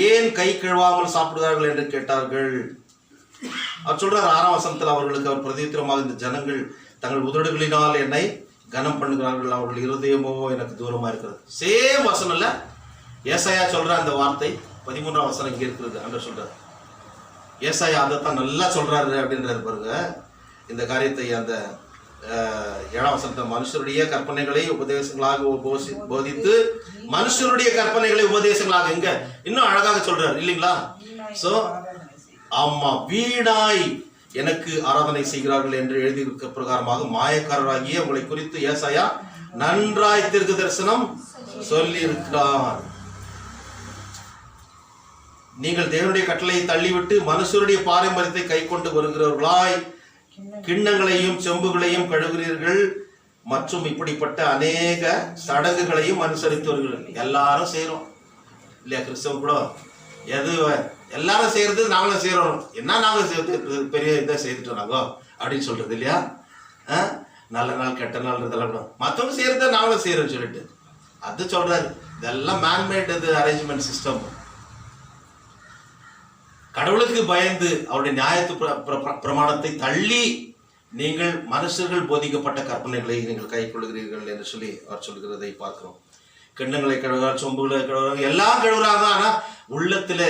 ஏன் கை கழுவாமல் சாப்பிடுகிறார்கள் என்று கேட்டார்கள். அவர் சொல்றார் 6ஆம் வசனத்தில், அவர்களுக்கு அவர் பிரதித்திரமாக, இந்த ஜனங்கள் தங்கள் உதடுகளினால் என்னை கனம் பண்ணுகிறார்கள், அவர்கள் இருதயமோ எனக்கு தூரமா இருக்கிறது. சேம் வசனம் இல்ல, ஏசாயா சொல்ற அந்த வார்த்தை 13ஆம் வசனம் இங்க இருக்கிறது என்று சொல்றார். ஏசாயா அதைத்தான் நல்லா சொல்றாரு அப்படின்றது பாருங்க. இந்த காரியத்தை அந்த 7ஆம் வசனத்தை மனுஷருடைய கற்பனைகளை உபதேசங்களாக போதித்து மனுஷருடைய கற்பனைகளை உபதேசங்களாக இங்க இன்னும் அழகாக சொல்றாரு இல்லைங்களா? சோ ஆமா, வீணாய் எனக்கு ஆராதனை செய்கிறார்கள் என்று எழுதியிருக்க பிரகாரமாக மாயக்காரராகிய உங்களை குறித்து ஏசாயா நன்றாய் தீர்க்க தரிசனம் சொல்லி இருக்கிறார். நீங்கள் தேவனுடைய கட்டளையை தள்ளிவிட்டு மனுஷருடைய பாரம்பரியத்தை கை கொண்டு வருகிறவர்களாய் கிண்ணங்களையும் செம்புகளையும் கழுவுகிறீர்கள் மற்றும் இப்படிப்பட்ட அநேக சடங்குகளையும் அனுசரித்து வருகிறீர்கள். எல்லாரும் செய்யறோம் இல்லையா? கிறிஸ்தவம் கூட எது எல்லாரும் செய்யறது நாங்களும் செய்யறோம். என்ன நாங்க பெரிய இதை செய்துட்டோம் நாங்க அப்படின்னு சொல்றது இல்லையா? நல்ல நாள் கெட்ட நாள் இதெல்லாம் கூட மற்றவங்க செய்யறத நாங்களும் செய்யறோம்னு சொல்லிட்டு அது சொல்றாரு. இதெல்லாம் மேன்மேட் அரேஞ்ச்மெண்ட் சிஸ்டம். கடவுளுக்கு பயந்து அவருடைய நியாயத்து பிரமாணத்தை தள்ளி நீங்கள் மனுஷர்கள் போதிக்கப்பட்ட கற்பனைகளை நீங்கள் கை கொள்கிறீர்கள் என்று சொல்லி அவர் சொல்கிறதை பார்க்கிறோம். கிண்ணங்களை கழுவுறாங்க, சொம்புகளை கழுவுறாங்க, எல்லாம் கழுவுறாங்க. ஆனா உள்ளத்துல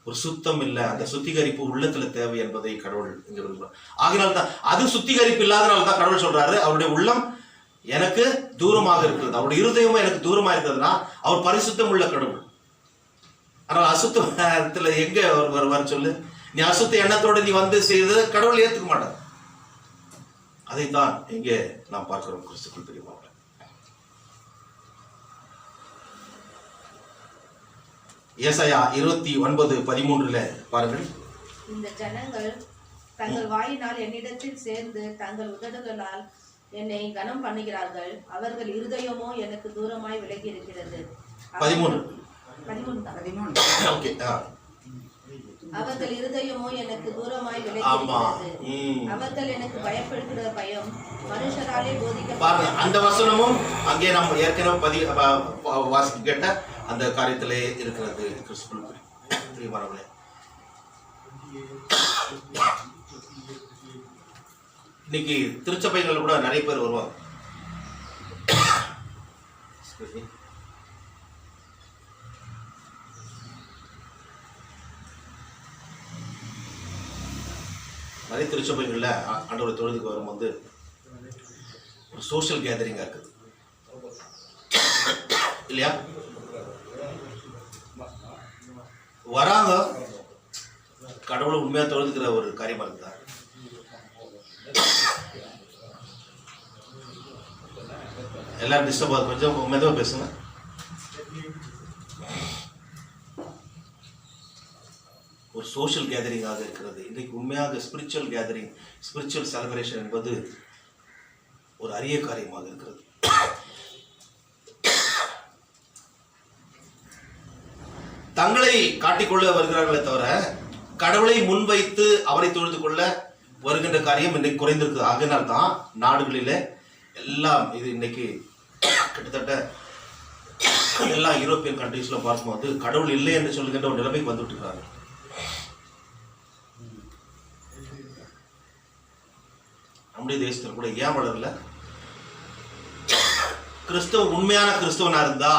ஒரு சுத்தம் இல்லை. அந்த சுத்திகரிப்பு உள்ளத்துல தேவை என்பதை கடவுள் இங்க விரும்புகிறார். ஆகினால்தான் அது சுத்திகரிப்பு இல்லாதனால தான் கடவுள் சொல்றாரு அவருடைய உள்ளம் எனக்கு தூரமாக இருக்கிறது, அவருடைய இருதயமும் எனக்கு தூரமா இருக்கிறதுனா அவர் பரிசுத்தம் உள்ள கடவுள். ஆனால் அசுத்தத்துல எங்க அவர் வருவார் சொல்லு? நீ அசுத்த எண்ணத்தோட நீ வந்து செய்து கடவுள் ஏத்துக்க மாட்டார். அதைத்தான் இங்கே நாம் பார்க்கிறோம். கிறிஸ்துக்குள் பிரியமானவர்களே, ஏசாயா 29:13 பாருங்கள். இந்த ஜனங்கள் தங்கள் வாயினால் என்னிடத்தில் சேர்ந்து தங்கள் உதடுகளால் என்னை கனம் பண்ணுகிறார்கள், அவர்கள் இருதயமோ எனக்கு தூரமாய் விலகி இருக்கிறது. 13 ஓகே. அவர்கள் இருதயமோ எனக்கு தூரமாய் விலகி இருக்கிறது, அவர்கள் எனக்கு பயப்படுகிற பயம் மனுஷராலே போதிக்க. அந்த வசனமும் அங்கே நம்ம ஏற்கனவே வாசிக்க கேட்ட அந்த காரியத்திலே இருக்கிறது. கிறிஸ்துவுக்குள் பிரியமானவர்களே, இன்னைக்கு திருச்சபைகள் கூட நிறைய பேர் வருவாங்க. நிறைய திருச்சபைகள்ல ஆண்டவரை தொழுதுக்கு வரும்போது ஒரு சோஷியல் கேதரிங்கா இருக்குது இல்லையா? வராங்க, கடவுளை உண்மையா தொழுதுக்கிற ஒரு காரியமா இருக்குதா? எல்லாரும் டிஸ்டர்ப் ஆகுது, கொஞ்சம் மெதுவா பேசுங்க. ஒரு சோஷியல் கேதரிங்காக இருக்கிறது. இன்றைக்கு உண்மையாக ஸ்பிரிச்சுவல் கேதரிங், ஸ்பிரிச்சுவல் செலிப்ரேஷன் என்பது ஒரு அரிய காரியமாக இருக்கிறது. தங்களை காட்டிக்கொள்ள வருகிறார்களே தவிர கடவுளை முன்வைத்து அவரை தொழுது கொள்ள வருகின்ற காரியம் இன்னைக்கு குறைந்திருக்கு. ஆகினால்தான் நாடுகளிலே எல்லாம் இது இன்னைக்கு கிட்டத்தட்ட எல்லா யூரோப்பியன் கண்ட்ரீஸ்ல பார்க்கும்போது கடவுள் இல்லை என்று சொல்லுகின்ற ஒரு நிலைமைக்கு வந்துட்டு இருக்காங்க. நம்முடைய தேசத்தில் கூட ஏன் வளரல? கிறிஸ்தவ உண்மையான கிறிஸ்தவனா இருந்தா,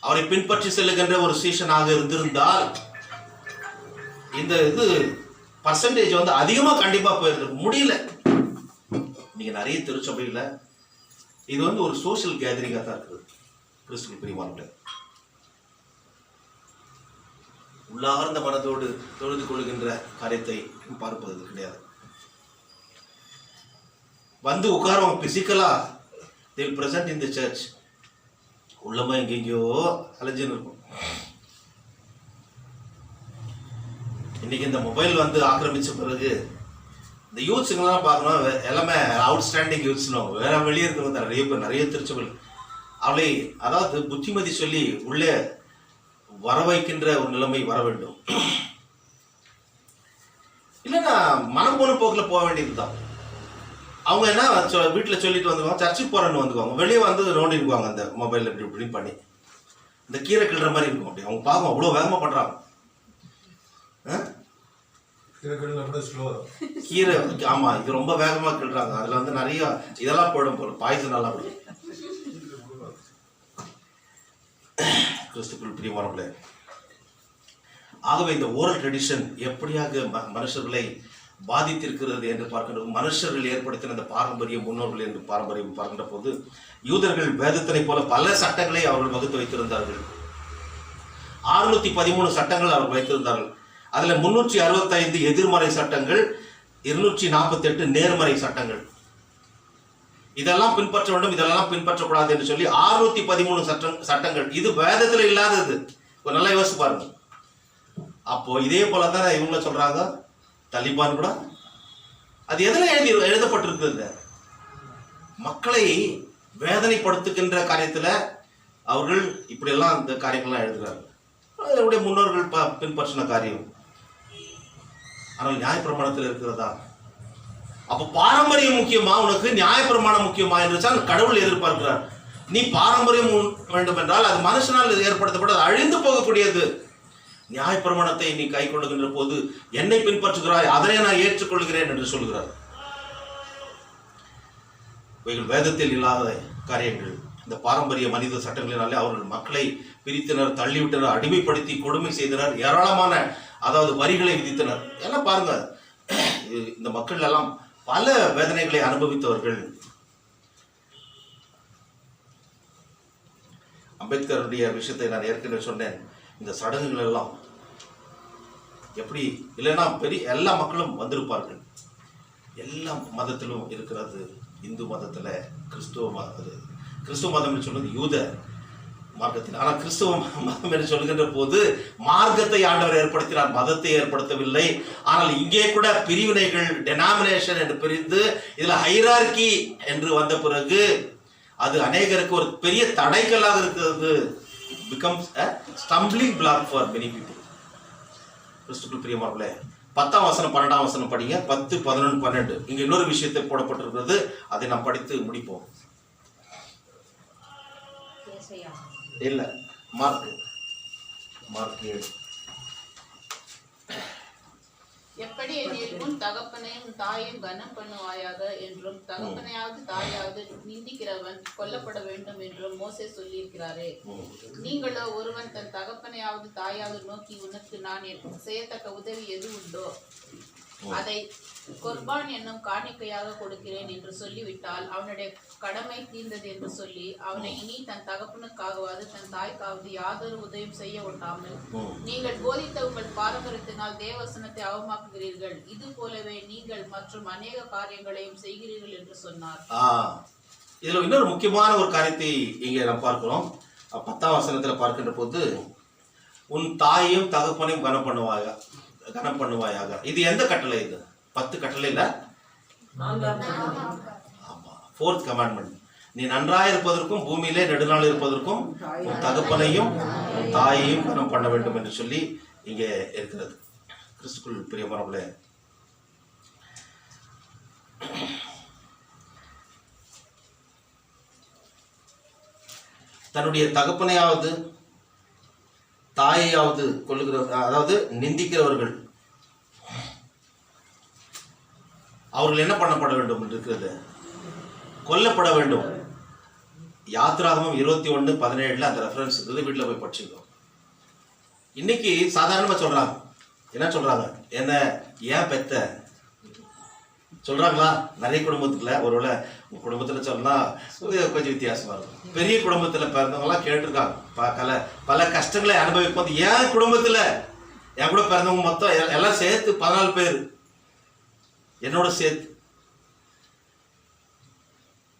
அவரை பின்பற்றி செல்லுகின்ற ஒரு சீஷனாக இருந்திருந்தால் இந்த இது பர்சன்டேஜ் வந்து அதிகமா கண்டிப்பா போயிருக்க முடியல. நீங்க நிறைய திருச்சபையில இது வந்து ஒரு சோஷியல் கேதரிங்கா தான் இருக்குது. கிறிஸ்துவுக்கு பிரியமானவர்களே, உள்ளார்ந்த மனதோடு தொழுது கொள்கின்ற காரியத்தை பார்ப்பது கிடையாது. வந்து உட்காரம் பிசிக்கலா they'll present in the church, உள்ளமா எங்கெங்கயோ அலைஞ்சுன்னு இருக்கும். இன்னைக்கு இந்த மொபைல் வந்து ஆக்கிரமிச்ச பிறகு இந்த யூத்ஸுங்கெல்லாம் பார்க்கணும், எல்லாமே அவுட்ஸ்டாண்டிங் யூத்ஸ்னோ வேற வெளியே இருக்கிறவங்க நிறைய பேர், நிறைய திருச்சபை அவளை அதாவது புத்திமதி சொல்லி உள்ளே வர வைக்கின்ற ஒரு நிலைமை வர வேண்டும். இல்லைன்னா மனம் போன போக்கில் போக வேண்டியதுதான். அவங்க என்ன வீட்டில் சொல்லிட்டு வந்துக்குவாங்க, சர்ச்சுக்கு போறேன்னு வந்துக்குவாங்க, வெளியே வந்து நோண்டிக்குவாங்க அந்த மொபைல் இப்படி இப்படின்னு பண்ணி, இந்த கீரை கிள்ற மாதிரி இருக்கும். அப்படி அவங்க பார்க்கும், அவ்வளோ வேகமாக பண்றாங்க. கீரை ஆமா, இது ரொம்ப வேகமாக கிள்றாங்க. அதுல வந்து நிறைய இதெல்லாம் போடும் போல, பாய்சன் எல்லாம் போடும். கிறிஸ்துக்குள் பிரியமானவர்களே, ஆகவே இந்த ஓரல் ட்ரெடிஷன் எப்படியாக மனுஷர்களை பாதித்திருக்கிறது என்று பார்க்கின்ற மனுஷர்கள் ஏற்படுத்தின அந்த பாரம்பரிய முன்னோர்கள் என்று பாரம்பரியம் பார்க்கின்ற போது யூதர்கள் வேதத்தினை போல பல சட்டங்களை அவர்கள் வகுத்து வைத்திருந்தார்கள். 613 சட்டங்கள் அவர்கள் வைத்திருந்தார்கள். அதுல 365 எதிர்மறை சட்டங்கள், 248 நேர்மறை சட்டங்கள். இதெல்லாம் பின்பற்ற வேண்டும், இதெல்லாம் பின்பற்றக்கூடாது என்று சொல்லி 613 சட்டங்கள். இது வேதத்தில் இல்லாதது. ஒரு நல்லா யோசிச்சு பாருங்க. அப்போ இதே போலதான் இவங்க சொல்றாங்க தலிபான் கூட. அது எதுல எழுதப்பட்டிருக்கிறது? மக்களை வேதனைப்படுத்துகின்ற காரியத்துல அவர்கள் இப்படியெல்லாம் இந்த காரியங்கள்லாம் எழுதுகிறார்கள். அதனுடைய முன்னோர்கள் பின்பற்றின காரியம். ஆனால் நியாயப்பிரமாணத்தில் இருக்கிறதா? அப்ப பாரம்பரியம் முக்கியமா, உனக்கு நியாயப்பிரமாணம் முக்கியமா என்று கடவுள் எதிர்பார்க்கிறார். நீ பாரம்பரியம் வேண்டும் என்றால் அது மனுஷனால் ஏற்படுத்தப்பட்டது, அழிந்து போகக்கூடியது. நியாயப்பிரமாணத்தை நீ கை கொள்ளுகின்ற போது என்னை பின்பற்றுகிறாய், அதனை நான் ஏற்றுக்கொள்கிறேன் என்று சொல்கிறார். இவைகள் வேதத்தில் இல்லாத காரியங்கள். இந்த பாரம்பரிய மனித சட்டங்களினாலே அவர்கள் மக்களை பிரித்தனர், தள்ளிவிட்டனர், அடிமைப்படுத்தி கொடுமை செய்தனர், ஏராளமான அதாவது வரிகளை விதித்தனர். எல்லாம் பாருங்க, இந்த மக்கள் எல்லாம் பல வேதனைகளை அனுபவித்தவர்கள். அம்பேத்கருடைய விஷயத்தை நான் ஏற்கனவே சொன்னேன். இந்த சடங்குகள் எல்லாம் எப்படி இல்லைன்னா எல்லா மக்களும் வந்திருப்பார்கள். எல்லா மதத்திலும் இருக்கிறது. இந்து மதத்துல, கிறிஸ்துவ மதம் என்று சொல்வது யூத மார்க்கத்தில். ஆனால் கிறிஸ்துவ மதம் என்று சொல்கின்ற போது மார்க்கத்தை ஆண்டவர் ஏற்படுத்தினார், மதத்தை ஏற்படுத்தவில்லை. ஆனால் இங்கே கூட பிரிவினைகள், டெனாமினேஷன் என்று பிரிந்து இதுல ஹைரார்கி என்று வந்த பிறகு அது அநேகருக்கு ஒரு பெரிய தடைக்கல்லாக இருக்கிறது. becomes a stumbling block for many people. கிறிஸ்துவுக்குள் பிரியமானவர்களே, 10ஆம் வசனம் 12ஆம் வசனம் படிங்க. 10, 11, 12 இங்க இன்னொரு விஷயத்தை போடப்பட்டிருக்கிறது. அதை நாம் படித்து முடிப்போம். இல்ல, மார்க் 7. எப்படி எனில் உன் தகப்பனையும் தாயையும் கனம் பண்ணுவாயாக என்றும் தகப்பனையாவது தாயாவது நிந்திக்கிறவன் கொல்லப்பட வேண்டும் என்றும் மோசே சொல்லியிருக்கிறாரே. நீங்களோ ஒருவன் தன் தகப்பனையாவது தாயாவது நோக்கி உனக்கு நான் செய்யத்தக்க உதவி எது உண்டோ அதை கொர்பான் என்னும் காணிக்கையாக கொடுக்கிறேன் என்று சொல்லிவிட்டால் அவனுடைய கடமை தீர்ந்தது என்று சொல்லி அவனை இனி தன் தகப்பனுக்காகவாது தன் தாய்க்காவது யாதொரு உதவியும் செய்ய ஒட்டாமல் நீங்கள் போதித்த உங்கள் பாரம்பரியத்தினால் தேவசனத்தை அவமாக்குகிறீர்கள். இது போலவே நீங்கள் மற்றும் அநேக காரியங்களையும் செய்கிறீர்கள் என்று சொன்னார். இதுல இன்னொரு முக்கியமான ஒரு காரியத்தை இங்கே நாம் பார்க்கிறோம். 10ஆம் வசனத்துல பார்க்கின்ற போது உன் தாயையும் தகப்பனையும் கனம் பண்ணுவாயாக. இது எந்த கட்டளை? இது 10 கட்டளையில 4th commandment. நீ நன்றாய் இருப்பதற்கும் பூமியிலே நெடுநாள் இருப்பதற்கும் உன் தகப்பனையும் தாயையும் கனம் பண்ண வேண்டும் என்று சொல்லி இங்கே இருக்கிறது. கிறிஸ்துக்குள் பிரியமானவர்களே, தன்னுடைய தகப்பனையாவது தாயையாவது அதாவது நிந்திக்கிறவர்கள் அவர்கள் என்ன பண்ணப்பட வேண்டும் என்று இருக்கிறது? கொல்லப்பட வேண்டும். யாத்திராகமம் 21:17 அந்த ரெஃபரன்ஸ் இருக்குது. வீட்டில் போய் படிச்சுக்கோ. இன்னைக்கு சாதாரணமா சொல்றாங்க. என்ன சொல்றாங்க? என்ன ஏன் பெத்த சொல்றாங்களா? நிறைய குடும்பத்துல, ஒருவேளை உங்க குடும்பத்துல சொன்னா கொஞ்சம் வித்தியாசமா இருக்கும். பெரிய குடும்பத்துல பிறந்தவங்க எல்லாம் கேட்டிருக்காங்க. பல கஷ்டங்களை அனுபவிக்கும் போது என் குடும்பத்துல என் கூட பிறந்தவங்க மொத்தம் எல்லாம் சேர்த்து 14 பேர் என்னோட சேர்த்து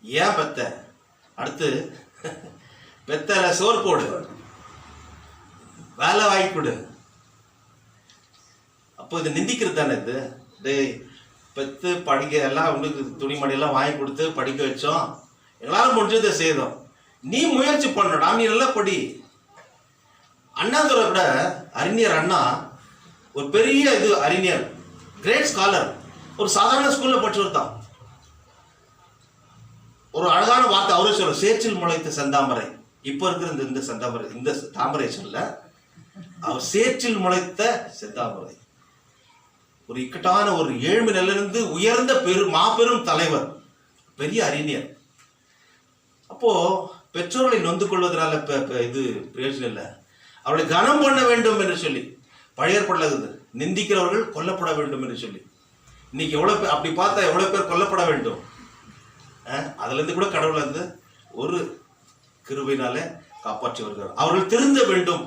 ஏன் பெத்த? அடுத்து பெத்தல சோறு போடு, வேலை வாங்கி கொடு. அப்போ இது நிந்திக்கிறது தானே. இது டேய் பெத்து படிக்க எல்லாம் உங்களுக்கு துணிமணியெல்லாம் வாங்கி கொடுத்து படிக்க வச்சோம், எங்களால் முடிஞ்சதை செய்தோம், நீ முயற்சி பண்ணடா, நீ நல்லா படி. அண்ணாதுரை கூட அறிஞர் அண்ணா ஒரு பெரிய அறிஞர், கிரேட் ஸ்காலர், ஒரு சாதாரண ஸ்கூல்ல படிச்சவர் தான். ஒரு அழகான வார்த்தை அவரே சொல்ற, சேற்றில் முளைத்த செந்தாமரை. இப்ப இருக்கிற இந்த செந்தாமரை, இந்த தாமரை சொல்ல, அவர் சேற்றில் முளைத்த செந்தாமரை. ஒரு இக்கட்டான ஒரு ஏழ்மை நிலையிலிருந்து உயர்ந்த மாபெரும் தலைவர், பெரிய அறிஞர். அப்போ பெற்றோர்களை நொந்து கொள்வதனால இது பிரயோஜனம் இல்லை. அவளை கனம் பண்ண வேண்டும் என்று சொல்லி பழைய ஏற்பாடுல இருக்குது, நிந்திக்கிறவர்கள் கொல்லப்பட வேண்டும் என்று சொல்லி. இன்னைக்கு எவ்வளோ பேர் அப்படி பார்த்தா எவ்வளோ பேர் கொல்லப்பட வேண்டும்? அதுலேருந்து கூட கடவுள் வந்து ஒரு கிருபையினாலே காப்பாற்றி வருகிறார். அவர்கள் திருந்த வேண்டும்.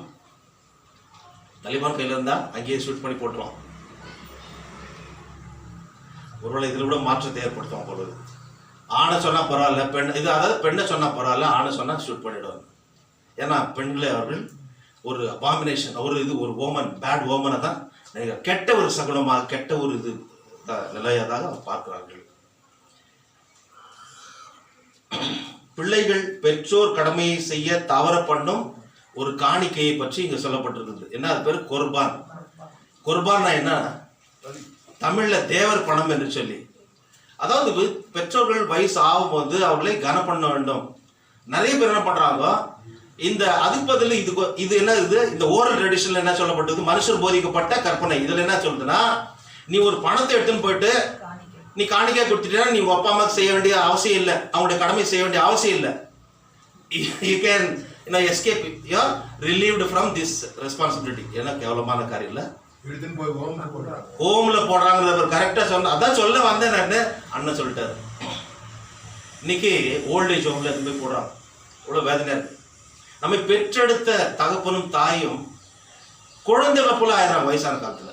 தலிபான் கையில் இருந்தா அங்கேயே ஷூட் பண்ணி போட்டுருவான். ஒருவேளை இதில் கூட மாற்றத்தை ஏற்படுத்துவான் பொழுது. ஆணை சொன்னால் பரவாயில்ல, பெண் இது அதாவது பெண்ணை சொன்னால் பரவாயில்ல, ஆணை சொன்னால் ஷூட் பண்ணிவிடுவாங்க. ஏன்னா பெண்களை அவர்கள் ஒரு அபாமினேஷன், ஒரு ஓமன், பேட் ஓமனை தான் கெட்ட ஒரு சகுனமாக, கெட்ட ஒரு இது நிலையதாக பார்க்கிறார்கள். பிள்ளைகள் பெற்றோர் கடமையை செய்ய தவற பண்ணும் ஒரு காணிக்கையை பற்றி இங்க சொல்லப்பட்டிருக்குது. என்ன அது பேர்? கொர்பான். கொர்பான்னா என்ன? தமிழ்ல தேவர் பணம் என்று சொல்லி. அதாவது பெற்றோர்கள் வயசு ஆகும்போது அவர்களை கனம் பண்ண வேண்டும். நிறைய பேர் என்ன பண்றாங்க, இந்த அதுக்கு பதில் இது என்ன, இது இந்த ஓரல் ட்ரெடிஷன்ல என்ன சொல்லப்பட்டது? மனுஷர் போதிக்கப்பட்ட கற்பனை. இதுல என்ன சொல்றதுன்னா, நீ ஒரு பணத்தை எடுத்துன்னு போயிட்டு நீ காணிக்கை கொடுத்துட்டா நீ உங்க அப்பா அம்மாவுக்கு செய்ய வேண்டிய அவசியம் இல்லை, அவங்களுடைய கடமை செய்ய வேண்டிய அவசியம் இல்லை. You can escape, you are relieved from this responsibility. ஏன்னா கேவலமான காரியம் இல்லை, ஹோம்ல போடுறாங்க. கரெக்டா சொன்ன, அதான் சொல்ல வந்தேன் நான். அண்ணன் சொல்லிட்டாரு, இன்னைக்கு ஓல்டேஜ் ஹோம்ல இருந்து போய் போடுறாங்க. இவ்வளவு வேதனையா இருக்கு. நம்ம பெற்றெடுத்த தகப்பனும் தாயும் குழந்தைகளை போல ஆயிரம் வயசான காலத்துல.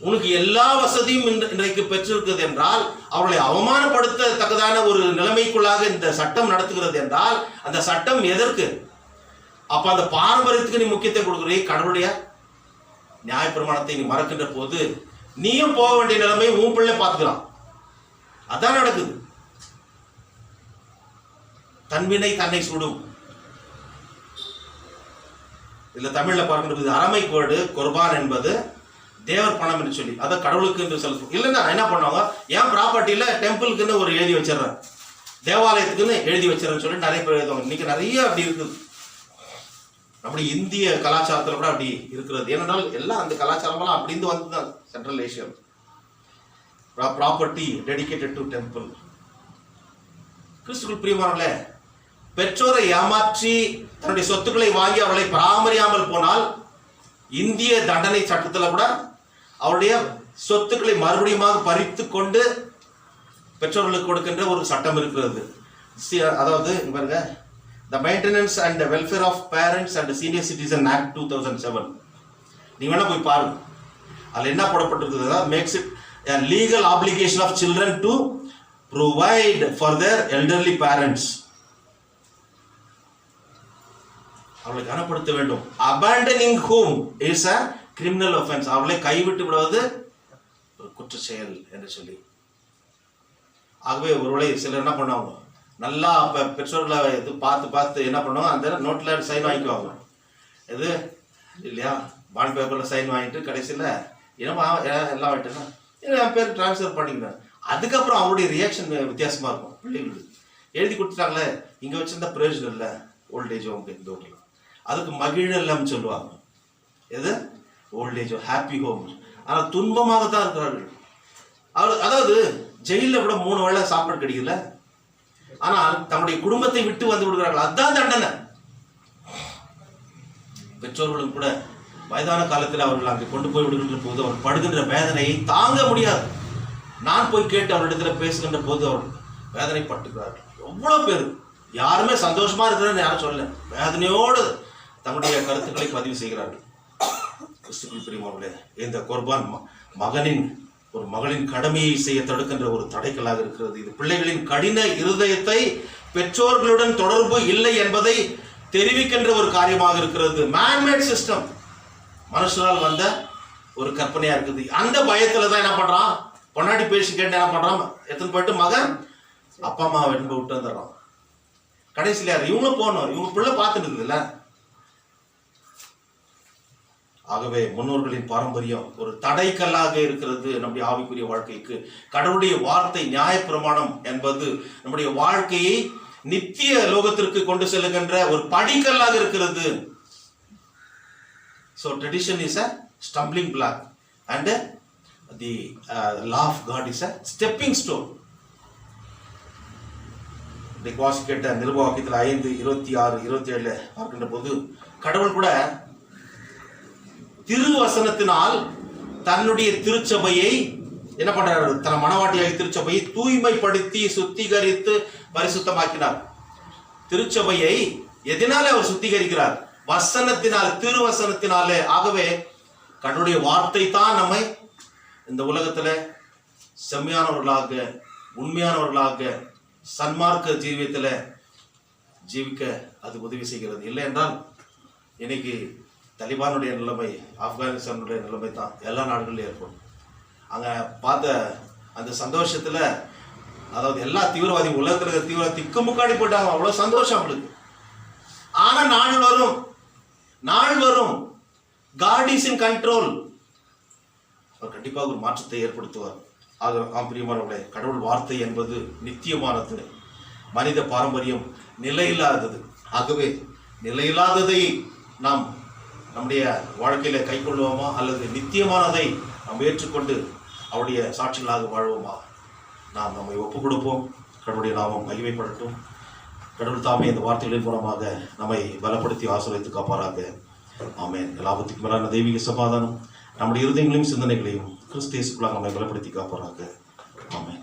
உனக்கு எல்லா வசதியும் இன்றைக்கு பெற்றிருக்கிறது என்றால் அவர்களை அவமானப்படுத்தத்தக்கதான ஒரு நிலைமைக்குள்ளாக இந்த சட்டம் நடத்துகிறது என்றால் அந்த சட்டம் எதற்கு? அப்ப அந்த பாரம்பரியத்துக்கு நீ முக்கியத்துவம் கொடுக்குறீ. கடவுளுடைய நியாயப்பிரமாணத்தை நீ மறக்கின்ற போது நீயும் போக வேண்டிய நிலைமை உன் பிள்ளை பார்த்துக்கலாம். அதான் நடக்குது. தன்வினை தன்னை சுடும். இதுல தமிழ்ல பார்க்கின்ற அறமை கோடு கொர்பான் என்பது தேவர் பணம் என்று சொல்லி, அதை கடவுளுக்கு என்று சொல்ல. இல்லைன்னா என்ன பண்ணுவாங்க, ஏன் ப்ராப்பர்ட்டியில டெம்பிளுக்குன்னு ஒரு எழுதி வச்சிடறேன், தேவாலயத்துக்குன்னு எழுதி வச்சிடறேன்னு சொல்லி நிறைய பேர் எழுதுவாங்க. இன்னைக்கு நிறைய அப்படி இருக்குது. அப்படி இந்திய கலாச்சாரத்தில் கூட அப்படி இருக்கிறது. ஏனென்றால் எல்லாம் அந்த கலாச்சாரமெல்லாம் அப்படி இருந்து வந்துதான். Central Asia property dedicated to temple. கிறிஸ்துக்குள் பிரியமானவர்களே, பெற்றோரை ஏமாற்றி தன்னுடைய சொத்துக்களை வாங்கி அவர்களை பராமரியாமல் போனால் இந்திய தண்டனை சட்டத்தில் கூட அவருடைய சொத்துக்களை மறுபடியும் பறித்து கொண்டு பெற்றோர்களுக்கு கொடுக்கின்ற ஒரு சட்டம் இருக்கிறது. அதாவது பாருங்க, The Maintenance and the Welfare of Parents and Senior Citizen Act 2007. நீங்க வேணா போய் பாருங்க. அதுல என்ன போடப்பட்டிருக்குது? Makes it a legal obligation of children to provide for their elderly parents. அவளை கனப்படுத்த வேண்டும். Abandoning whom is a criminal offense. அவளை கைவிட்டு விடுவது ஒரு குற்ற செயல் என்று சொல்லி. ஆகவே ஒருவேளை சிலர் என்ன பண்ணுவாங்க, நல்லா பெற்றோர்களை இது பார்த்து என்ன பண்ணுவாங்க, அந்த நோட்டில் சைன் வாங்கிக்குவாங்க. இது இல்லையா, பாண்ட் பேப்பரில் சைன் வாங்கிட்டு கடைசியில் என்னமா எல்லாம் வாங்கிட்டேன்னா என் பேர் டிரான்ஸ்ஃபர் பண்ணிக்கிறேன். அதுக்கப்புறம் அவங்களுடைய ரியாக்ஷன் வித்தியாசமாக இருக்கும். பிள்ளைங்களுக்கு எழுதி கொடுத்துட்டாங்களே, இங்கே வச்சிருந்தா பிரயோஜனம் இல்லை, ஓல்டேஜ் ஹோம் இந்த ஹோட்டல், அதுக்கு மகிழல்லம் சொல்லுவாங்க. எது? Old age happy home. ஆனால் துன்பமாக தான் இருக்கிறார்கள். அதாவது ஜெயிலில் கூட 3 வேளை சாப்பாடு கிடைக்கல, ஆனால் தன்னுடைய குடும்பத்தை விட்டு வந்து விடுகிறார்கள். அதுதான் தண்டனை. பெற்றோர்களும் கூட வயதான காலத்தில் அவர்கள் அங்கே கொண்டு போய் விடுகின்ற போது அவர் படுகின்ற வேதனையை தாங்க முடியாது. நான் போய் கேட்டு அவரிடத்துல பேசுகின்ற போது அவர் வேதனைப்பட்டுகிறார்கள். எவ்வளவு பேர் யாருமே சந்தோஷமா இருக்கிறான்னு யாரும் சொல்ல, வேதனையோடு தன்னுடைய கருத்துக்களை பதிவு செய்கிறார்கள். கிறிஸ்துவுக்குள் பிரியமானவர்களே, இந்த கொர்பான் ஒரு மகளின் கடமையை செய்ய தடுக்கின்ற ஒரு தடைக்கலாக இருக்கிறது. இது பிள்ளைகளின் கடின இருதயத்தை பெற்றோர்களுடன் தொடர்பு இல்லை என்பதை தெரிவிக்கின்ற ஒரு காரியமாக இருக்கிறது. மேன்மேட் சிஸ்டம், மனுஷனால் வந்த ஒரு கற்பனையா இருக்குது. அந்த பயத்துல தான் என்ன பண்றான், பொன்னாடி பேசி கேட்டு என்ன பண்றான், எத்தனை போயிட்டு மகன் அப்பா அம்மா வெண்பு விட்டு வந்துடுறான். கடைசியில் யார்? இவங்களும் போகணும், இவங்க பிள்ளை பார்த்துட்டு இருக்குதுல்ல. ஆகவே முன்னோர்களின் பாரம்பரியம் ஒரு தடைக்கல்லாக இருக்கிறது நம்முடைய ஆவிக்குரிய வாழ்க்கைக்கு. கடவுளுடைய வார்த்தை நியாயப்பிரமாணம் என்பது நம்முடைய வாழ்க்கையை நித்திய லோகத்திற்கு கொண்டு செல்லுகின்ற ஒரு படிக்கல்லாக இருக்கிறது. So tradition is a stumbling block and the law of God is a stepping stone. இந்த வாசிக்கட்ட நிருபவாக்கியத்தில் 5:26-27 பார்க்கின்ற போது கடவுள் கூட திருவசனத்தினால் தன்னுடைய திருச்சபையை என்ன பண்றாரு? தன் மனவாட்டியாகிய திருச்சபையை தூய்மைப்படுத்தி சுத்திகரித்து பரிசுத்தமாக்கினார். திருச்சபையை எதனால அவர் சுத்திகரிக்கிறார்? வசனத்தினால், திருவசனத்தினாலே. ஆகவே கடவுளுடைய வார்த்தை தான் நம்மை இந்த உலகத்துல செம்மையானவர்களாக, உண்மையானவர்களாக, சன்மார்க்க ஜீவியத்துல ஜீவிக்க அது உதவி செய்கிறது. இல்லை என்றால் இன்னைக்கு தலிபானுடைய நிலைமை, ஆப்கானிஸ்தானுடைய நிலைமை தான் எல்லா நாடுகளிலும் ஏற்படும். அங்கே பார்த்த அந்த சந்தோஷத்தில், அதாவது எல்லா தீவிரவாதி உலகத்தில் இருக்கிற தீவிரவாதி திக்குமுக்காடி போயிட்டாங்க. அவ்வளோ சந்தோஷம் அவங்களுக்கு. ஆனால் நாள் வரும், காட் இஸ் இன் கண்ட்ரோல். அவர் கண்டிப்பாக ஒரு மாற்றத்தை ஏற்படுத்துவார். ஆக பிரியமானவர்களே, கடவுள் வார்த்தை என்பது நித்தியமானது. மனித பாரம்பரியம் நிலையில்லாதது. ஆகவே நிலையில்லாததை நாம் நம்முடைய வாழ்க்கையில கை கொள்வோமா, அல்லது நித்தியமானதை நாம் ஏற்றுக்கொண்டு அவருடைய சாட்சிகளாக வாழ்வோமா? நாம் நம்மை ஒப்புக் கொடுப்போம். கடவுளுடைய நாமம் மகிமைப்படட்டும். கடவுள் தாமே இந்த வார்த்தைகளின் மூலமாக நம்மை பலப்படுத்தி ஆசீர்வதித்து காப்பாராக. ஆமென். எல்லாவற்றுக்கும் மேலான தெய்வீக சமாதானம் நம்முடைய இருதயங்களையும் சிந்தனைகளையும் கிறிஸ்து இயேசுக்குள்ளாக நம்மை பலப்படுத்தி காப்பாராக. ஆமென்.